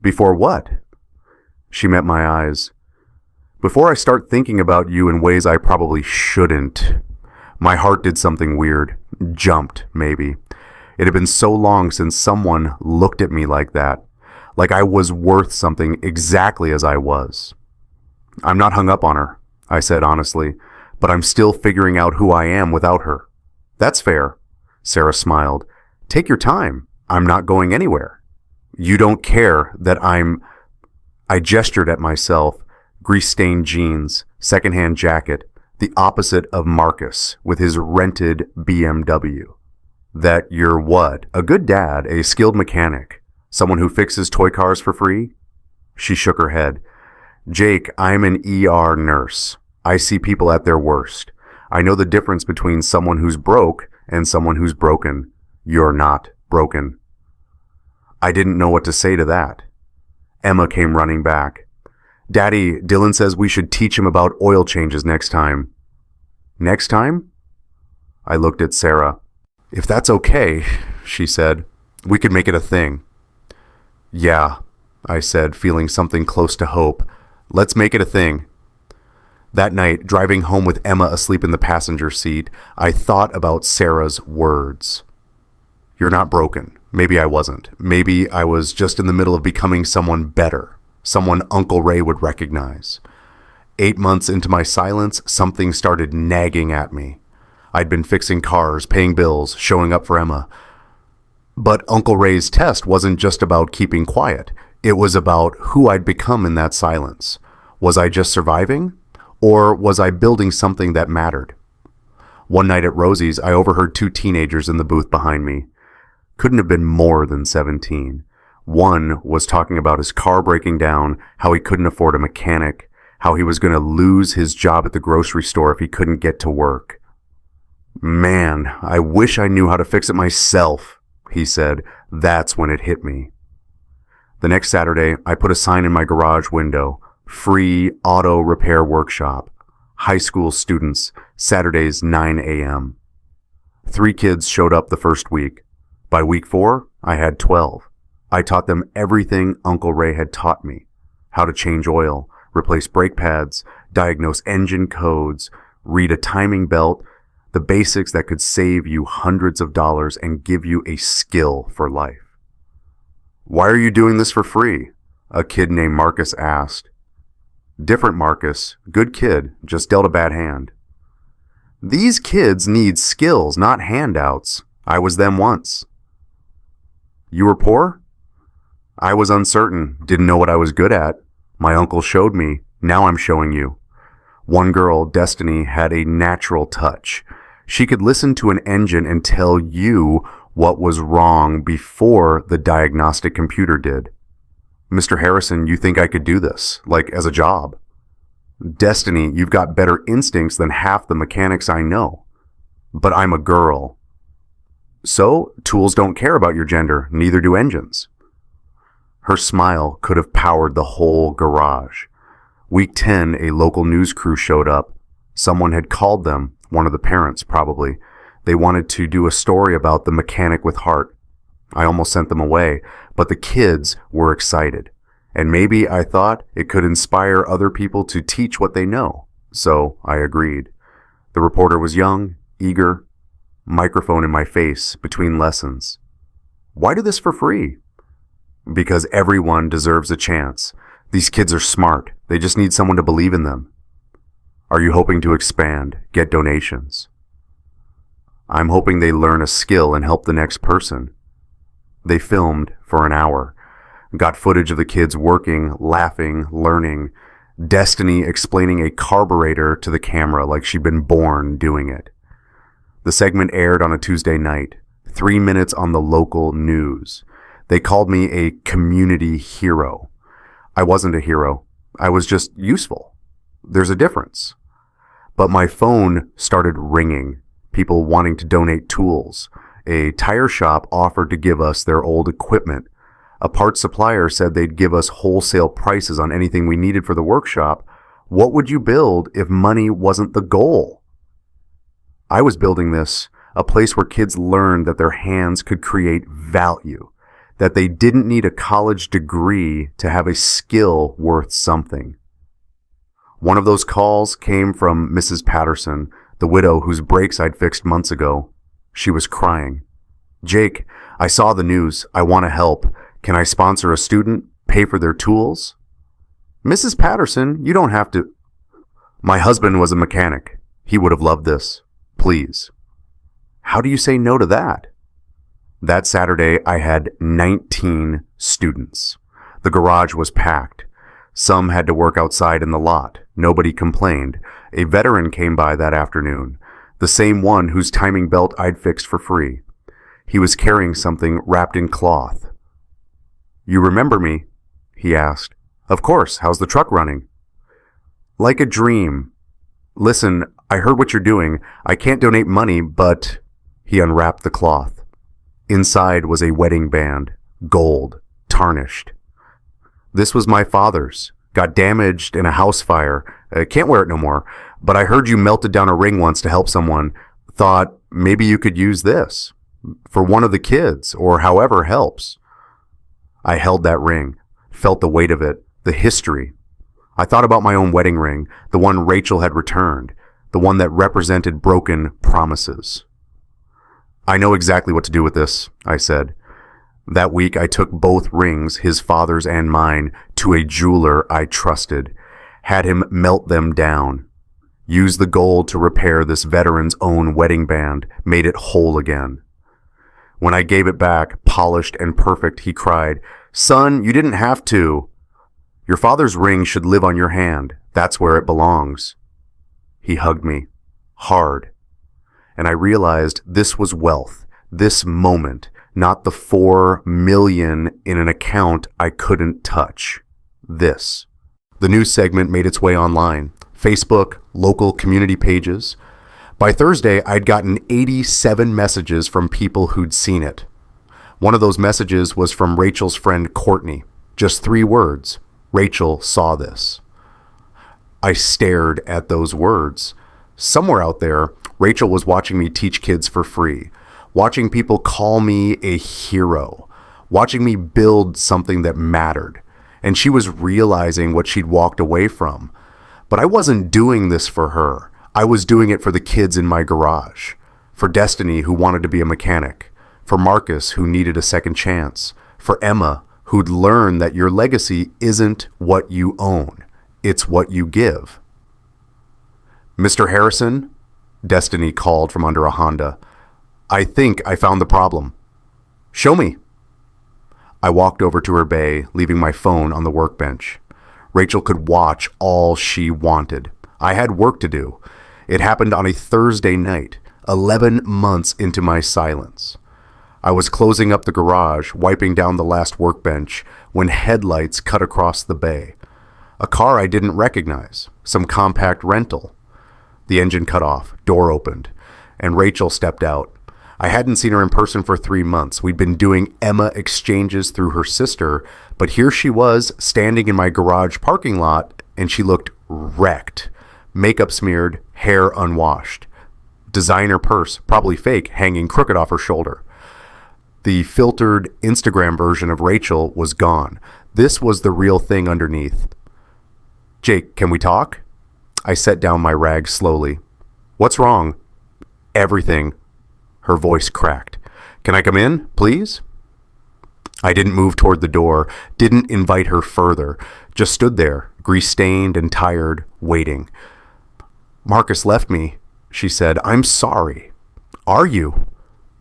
"Before what?" She met my eyes. "Before I start thinking about you in ways I probably shouldn't." My heart did something weird. Jumped, maybe. It had been so long since someone looked at me like that, like I was worth something exactly as I was. I'm not hung up on her, I said honestly, but I'm still figuring out who I am without her. That's fair, Sarah smiled. Take your time. I'm not going anywhere. You don't care that I gestured at myself, grease-stained jeans, secondhand jacket, the opposite of Marcus with his rented BMW. That you're what? A good dad, a skilled mechanic, someone who fixes toy cars for free? She shook her head. Jake, I'm an ER nurse. I see people at their worst. I know the difference between someone who's broke and someone who's broken. You're not broken. I didn't know what to say to that. Emma came running back. Daddy, Dylan says we should teach him about oil changes next time. Next time? I looked at Sarah. If that's okay, she said, we could make it a thing. Yeah, I said, feeling something close to hope. Let's make it a thing. That night, driving home with Emma asleep in the passenger seat, I thought about Sarah's words. You're not broken. Maybe I wasn't. Maybe I was just in the middle of becoming someone better, someone Uncle Ray would recognize. 8 months into my silence, something started nagging at me. I'd been fixing cars, paying bills, showing up for Emma. But Uncle Ray's test wasn't just about keeping quiet. It was about who I'd become in that silence. Was I just surviving? Or was I building something that mattered? One night at Rosie's, I overheard 2 teenagers in the booth behind me. Couldn't have been more than 17. One was talking about his car breaking down, how he couldn't afford a mechanic, how he was going to lose his job at the grocery store if he couldn't get to work. Man, I wish I knew how to fix it myself, he said. That's when it hit me. The next Saturday, I put a sign in my garage window, free auto repair workshop, high school students, Saturdays 9 a.m. 3 kids showed up the first week. By week 4, I had 12. I taught them everything Uncle Ray had taught me. How to change oil, replace brake pads, diagnose engine codes, read a timing belt, the basics that could save you hundreds of dollars and give you a skill for life. Why are you doing this for free? A kid named Marcus asked. Different Marcus, good kid, just dealt a bad hand. These kids need skills, not handouts. I was them once. You were poor? I was uncertain, didn't know what I was good at. My uncle showed me, now I'm showing you. One girl, Destiny, had a natural touch. She could listen to an engine and tell you what was wrong before the diagnostic computer did. Mr. Harrison, you think I could do this, like as a job? Destiny, you've got better instincts than half the mechanics I know. But I'm a girl. So, tools don't care about your gender, neither do engines. Her smile could have powered the whole garage. Week 10, a local news crew showed up. Someone had called them, one of the parents probably. They wanted to do a story about the mechanic with heart. I almost sent them away, but the kids were excited. And maybe I thought it could inspire other people to teach what they know. So I agreed. The reporter was young, eager, microphone in my face between lessons. Why do this for free? Because everyone deserves a chance. These kids are smart. They just need someone to believe in them. Are you hoping to expand, get donations? I'm hoping they learn a skill and help the next person. They filmed for an hour, got footage of the kids working, laughing, learning, Destiny explaining a carburetor to the camera like she'd been born doing it. The segment aired on a Tuesday night, 3 minutes on the local news. They called me a community hero. I wasn't a hero. I was just useful. There's a difference. But my phone started ringing, people wanting to donate tools. A tire shop offered to give us their old equipment. A parts supplier said they'd give us wholesale prices on anything we needed for the workshop. What would you build if money wasn't the goal? I was building this, a place where kids learned that their hands could create value, that they didn't need a college degree to have a skill worth something. One of those calls came from Mrs. Patterson, the widow whose brakes I'd fixed months ago. She was crying. Jake, I saw the news. I want to help. Can I sponsor a student? Pay for their tools? Mrs. Patterson, you don't have to. My husband was a mechanic. He would have loved this. Please. How do you say no to that? That Saturday, I had 19 students. The garage was packed. Some had to work outside in the lot. Nobody complained. A veteran came by that afternoon, the same one whose timing belt I'd fixed for free. He was carrying something wrapped in cloth. You remember me? He asked. Of course. How's the truck running? Like a dream. Listen, I heard what you're doing. I can't donate money, but... He unwrapped the cloth. Inside was a wedding band, gold, tarnished. This was my father's. Got damaged in a house fire. Can't wear it no more. But I heard you melted down a ring once to help someone. Thought maybe you could use this. For one of the kids, or however helps. I held that ring, felt the weight of it, the history. I thought about my own wedding ring, the one Rachel had returned, the one that represented broken promises. I know exactly what to do with this, I said. That week I took both rings, his father's and mine, to a jeweler I trusted, had him melt them down, used the gold to repair this veteran's own wedding band, made it whole again. When I gave it back, polished and perfect, he cried, Son, you didn't have to. Your father's ring should live on your hand. That's where it belongs. He hugged me, hard. And I realized this was wealth, this moment, not the 4 million in an account I couldn't touch. This. The news segment made its way online. Facebook, local community pages. By Thursday, I'd gotten 87 messages from people who'd seen it. One of those messages was from Rachel's friend Courtney. Just 3 words. Rachel saw this. I stared at those words. Somewhere out there, Rachel was watching me teach kids for free, watching people call me a hero, watching me build something that mattered, and she was realizing what she'd walked away from. But I wasn't doing this for her. I was doing it for the kids in my garage, for Destiny, who wanted to be a mechanic, for Marcus, who needed a second chance, for Emma, who'd learned that your legacy isn't what you own, it's what you give. Mr. Harrison, Destiny called from under a Honda. I think I found the problem. Show me. I walked over to her bay, leaving my phone on the workbench. Rachel could watch all she wanted. I had work to do. It happened on a Thursday night, 11 months into my silence. I was closing up the garage, wiping down the last workbench, when headlights cut across the bay. A car I didn't recognize, some compact rental. The engine cut off, door opened, and Rachel stepped out. I hadn't seen her in person for 3 months. We'd been doing Emma exchanges through her sister, but here she was standing in my garage parking lot, and she looked wrecked. Makeup smeared, hair unwashed. Designer purse, probably fake, hanging crooked off her shoulder. The filtered Instagram version of Rachel was gone. This was the real thing underneath. Jake, can we talk? I set down my rag slowly. What's wrong? Everything. Her voice cracked. Can I come in, please? I didn't move toward the door, didn't invite her further, just stood there, grease-stained and tired, waiting. Marcus left me, she said. I'm sorry. Are you?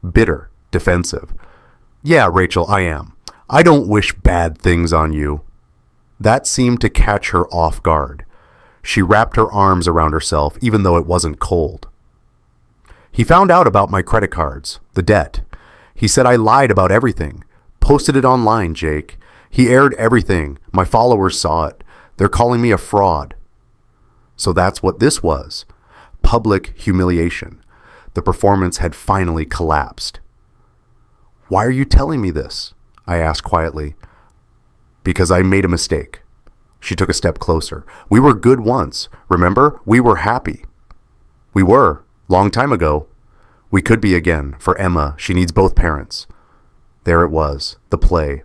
Bitter, defensive. Yeah, Rachel, I am. I don't wish bad things on you. That seemed to catch her off guard. She wrapped her arms around herself, even though it wasn't cold. He found out about my credit cards, the debt. He said I lied about everything. Posted it online, Jake. He aired everything. My followers saw it. They're calling me a fraud. So that's what this was. Public humiliation. The performance had finally collapsed. Why are you telling me this? I asked quietly. Because I made a mistake. She took a step closer. We were good once. Remember? We were happy. We were. Long time ago. We could be again. For Emma, she needs both parents. There it was. The play.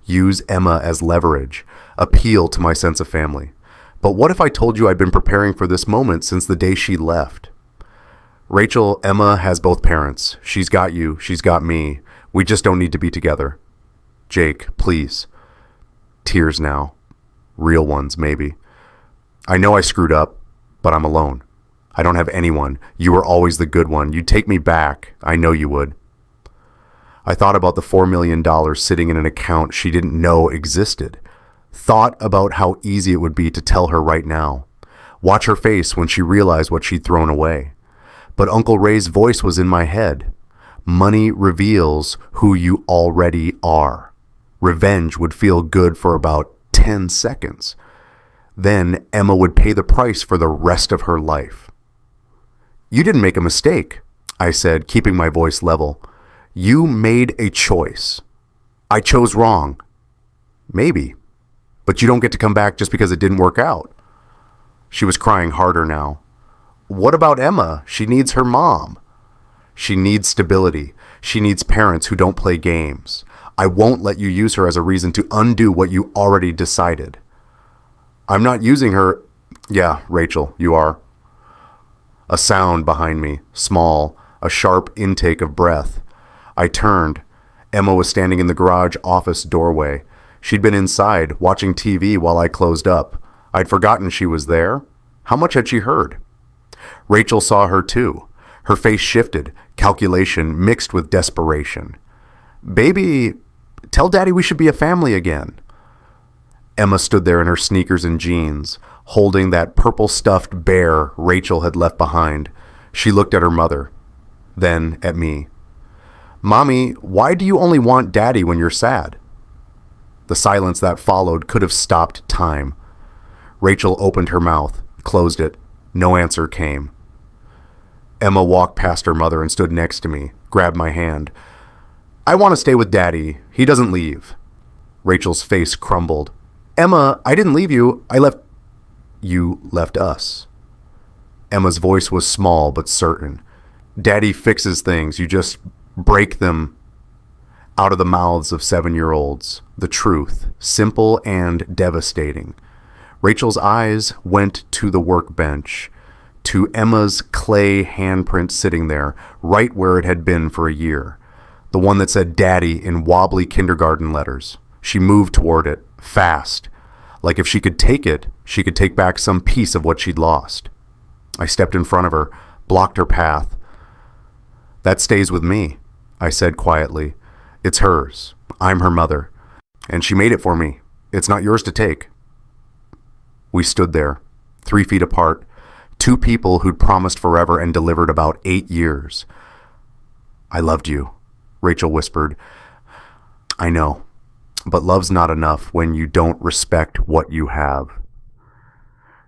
Use Emma as leverage. Appeal to my sense of family. But what if I told you I'd been preparing for this moment since the day she left? Rachel, Emma has both parents. She's got you. She's got me. We just don't need to be together. Jake, please. Tears now. Real ones, maybe. I know I screwed up, but I'm alone. I don't have anyone. You were always the good one. You'd take me back. I know you would. I thought about the $4 million sitting in an account she didn't know existed. Thought about how easy it would be to tell her right now. Watch her face when she realized what she'd thrown away. But Uncle Ray's voice was in my head. Money reveals who you already are. Revenge would feel good for about 10 seconds. Then Emma would pay the price for the rest of her life. You didn't make a mistake, I said, keeping my voice level. You made a choice. I chose wrong. Maybe. But you don't get to come back just because it didn't work out. She was crying harder now. What about Emma? She needs her mom. She needs stability. She needs parents who don't play games. I won't let you use her as a reason to undo what you already decided. I'm not using her. Yeah, Rachel, you are. A sound behind me, small, a sharp intake of breath. I turned. Emma was standing in the garage office doorway. She'd been inside, watching TV while I closed up. I'd forgotten she was there. How much had she heard? Rachel saw her too. Her face shifted, calculation mixed with desperation. Baby, tell Daddy we should be a family again. Emma stood there in her sneakers and jeans, holding that purple stuffed bear Rachel had left behind. She looked at her mother, then at me. Mommy, why do you only want Daddy when you're sad? The silence that followed could have stopped time. Rachel opened her mouth, closed it. No answer came. Emma walked past her mother and stood next to me, grabbed my hand. I want to stay with Daddy. He doesn't leave. Rachel's face crumbled. Emma, I didn't leave you. I left... You left us. Emma's voice was small but certain. Daddy fixes things. You just break them out of the mouths of 7-year-olds. The truth, simple and devastating. Rachel's eyes went to the workbench, to Emma's clay handprint sitting there, right where it had been for a year. The one that said Daddy in wobbly kindergarten letters. She moved toward it, fast. Like if she could take it, she could take back some piece of what she'd lost. I stepped in front of her, blocked her path. That stays with me, I said quietly. It's hers. I'm her mother. And she made it for me. It's not yours to take. We stood there, 3 feet apart, 2 people who'd promised forever and delivered about 8 years. I loved you, Rachel whispered. I know, but love's not enough when you don't respect what you have.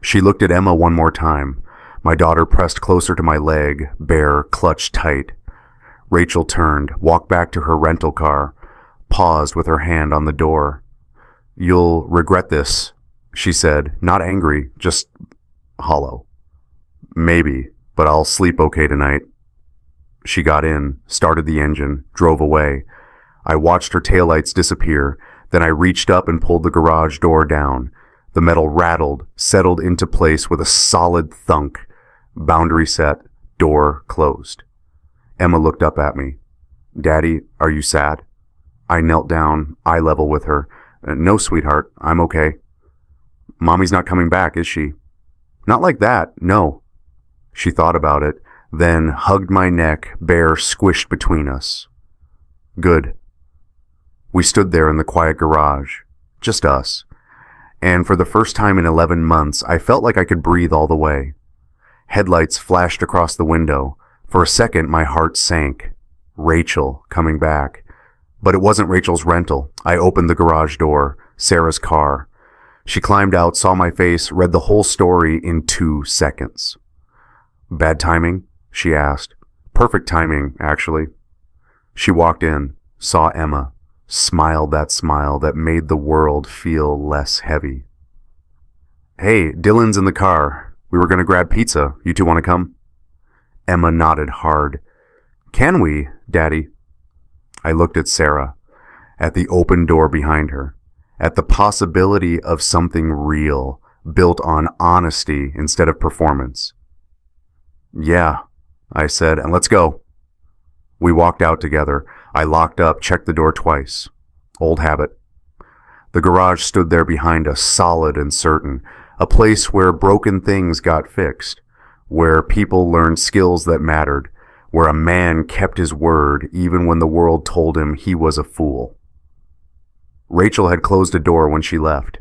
She looked at Emma one more time. My daughter pressed closer to my leg, bare, clutched tight. Rachel turned, walked back to her rental car, paused with her hand on the door. You'll regret this, she said, not angry, just hollow. Maybe, but I'll sleep okay tonight. She got in, started the engine, drove away. I watched her taillights disappear, then I reached up and pulled the garage door down. The metal rattled, settled into place with a solid thunk. Boundary set, door closed. Emma looked up at me. Daddy, are you sad? I knelt down, eye level with her. No, sweetheart, I'm okay. Mommy's not coming back, is she? Not like that, no. She thought about it, then hugged my neck, bare squished between us. Good. We stood there in the quiet garage, just us. And for the first time in 11 months, I felt like I could breathe all the way. Headlights flashed across the window. For a second, my heart sank. Rachel coming back. But it wasn't Rachel's rental. I opened the garage door, Sarah's car. She climbed out, saw my face, read the whole story in 2 seconds. Bad timing? She asked. Perfect timing, actually. She walked in, saw Emma, smiled that smile that made the world feel less heavy. Hey, Dylan's in the car. We were going to grab pizza. You two want to come? Emma nodded hard. Can we, Daddy? I looked at Sarah, at the open door behind her, at the possibility of something real, built on honesty instead of performance. Yeah, I said, and let's go. We walked out together. I locked up, checked the door twice. Old habit. The garage stood there behind us, solid and certain, a place where broken things got fixed, where people learned skills that mattered, where a man kept his word even when the world told him he was a fool. Rachel had closed a door when she left.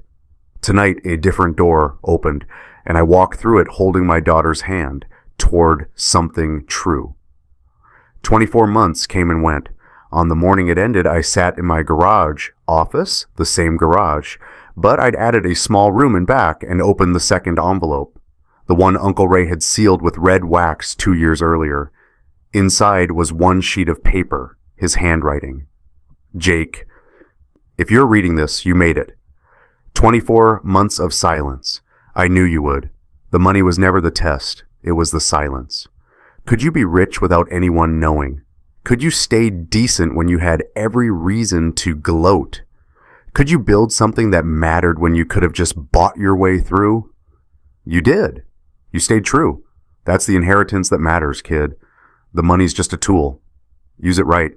Tonight, a different door opened, and I walked through it holding my daughter's hand toward something true. 24 months came and went. On the morning it ended, I sat in my garage office, the same garage, but I'd added a small room in back and opened the second envelope, the one Uncle Ray had sealed with red wax 2 years earlier. Inside was one sheet of paper, his handwriting. Jake, if you're reading this, you made it. 24 months of silence. I knew you would. The money was never the test. It was the silence. Could you be rich without anyone knowing? Could you stay decent when you had every reason to gloat? Could you build something that mattered when you could have just bought your way through? You did. You stayed true. That's the inheritance that matters, kid. The money's just a tool. Use it right.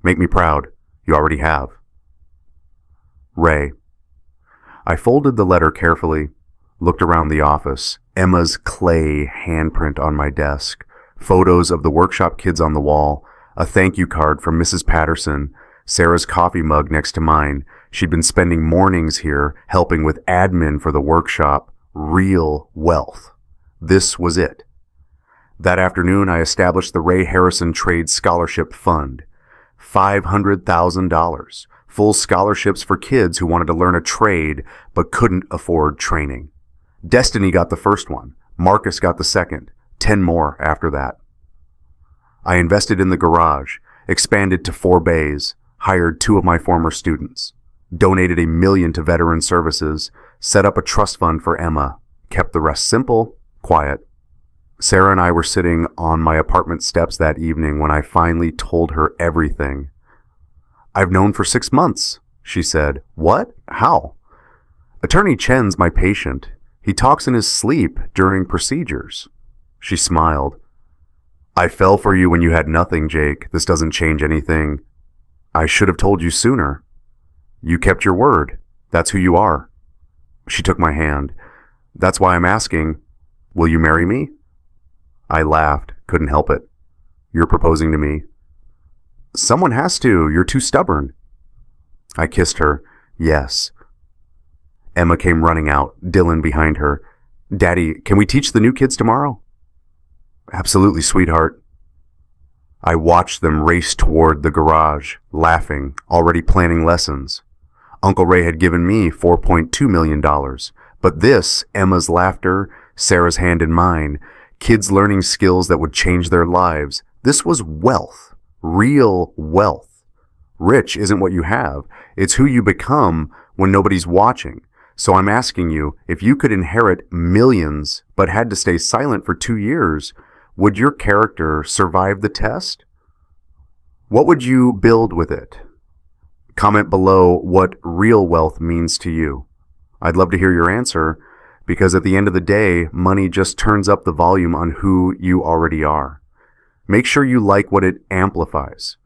Make me proud. You already have. Ray. I folded the letter carefully, looked around the office. Emma's clay handprint on my desk, photos of the workshop kids on the wall, a thank you card from Mrs. Patterson, Sarah's coffee mug next to mine. She'd been spending mornings here helping with admin for the workshop. Real wealth. This was it. That afternoon, I established the Ray Harrison Trade Scholarship Fund. $500,000. Full scholarships for kids who wanted to learn a trade but couldn't afford training. Destiny got the first one. Marcus got the second. 10 more after that. I invested in the garage, expanded to 4 bays, hired 2 of my former students, donated $1 million to veteran services, set up a trust fund for Emma, kept the rest simple, quiet. Sarah and I were sitting on my apartment steps that evening when I finally told her everything. I've known for 6 months, she said. What? How? Attorney Chen's my patient. He talks in his sleep during procedures. She smiled. I fell for you when you had nothing, Jake. This doesn't change anything. I should have told you sooner. You kept your word. That's who you are. She took my hand. That's why I'm asking, will you marry me? I laughed, couldn't help it. You're proposing to me. Someone has to. You're too stubborn. I kissed her. Yes. Emma came running out, Dylan behind her. Daddy, can we teach the new kids tomorrow? Absolutely, sweetheart. I watched them race toward the garage, laughing, already planning lessons. Uncle Ray had given me $4.2 million, but this, Emma's laughter, Sarah's hand in mine, kids learning skills that would change their lives, this was wealth, real wealth. Rich isn't what you have, it's who you become when nobody's watching. So I'm asking you, if you could inherit millions but had to stay silent for 2 years, would your character survive the test? What would you build with it? Comment below what real wealth means to you. I'd love to hear your answer, because at the end of the day, money just turns up the volume on who you already are. Make sure you like what it amplifies.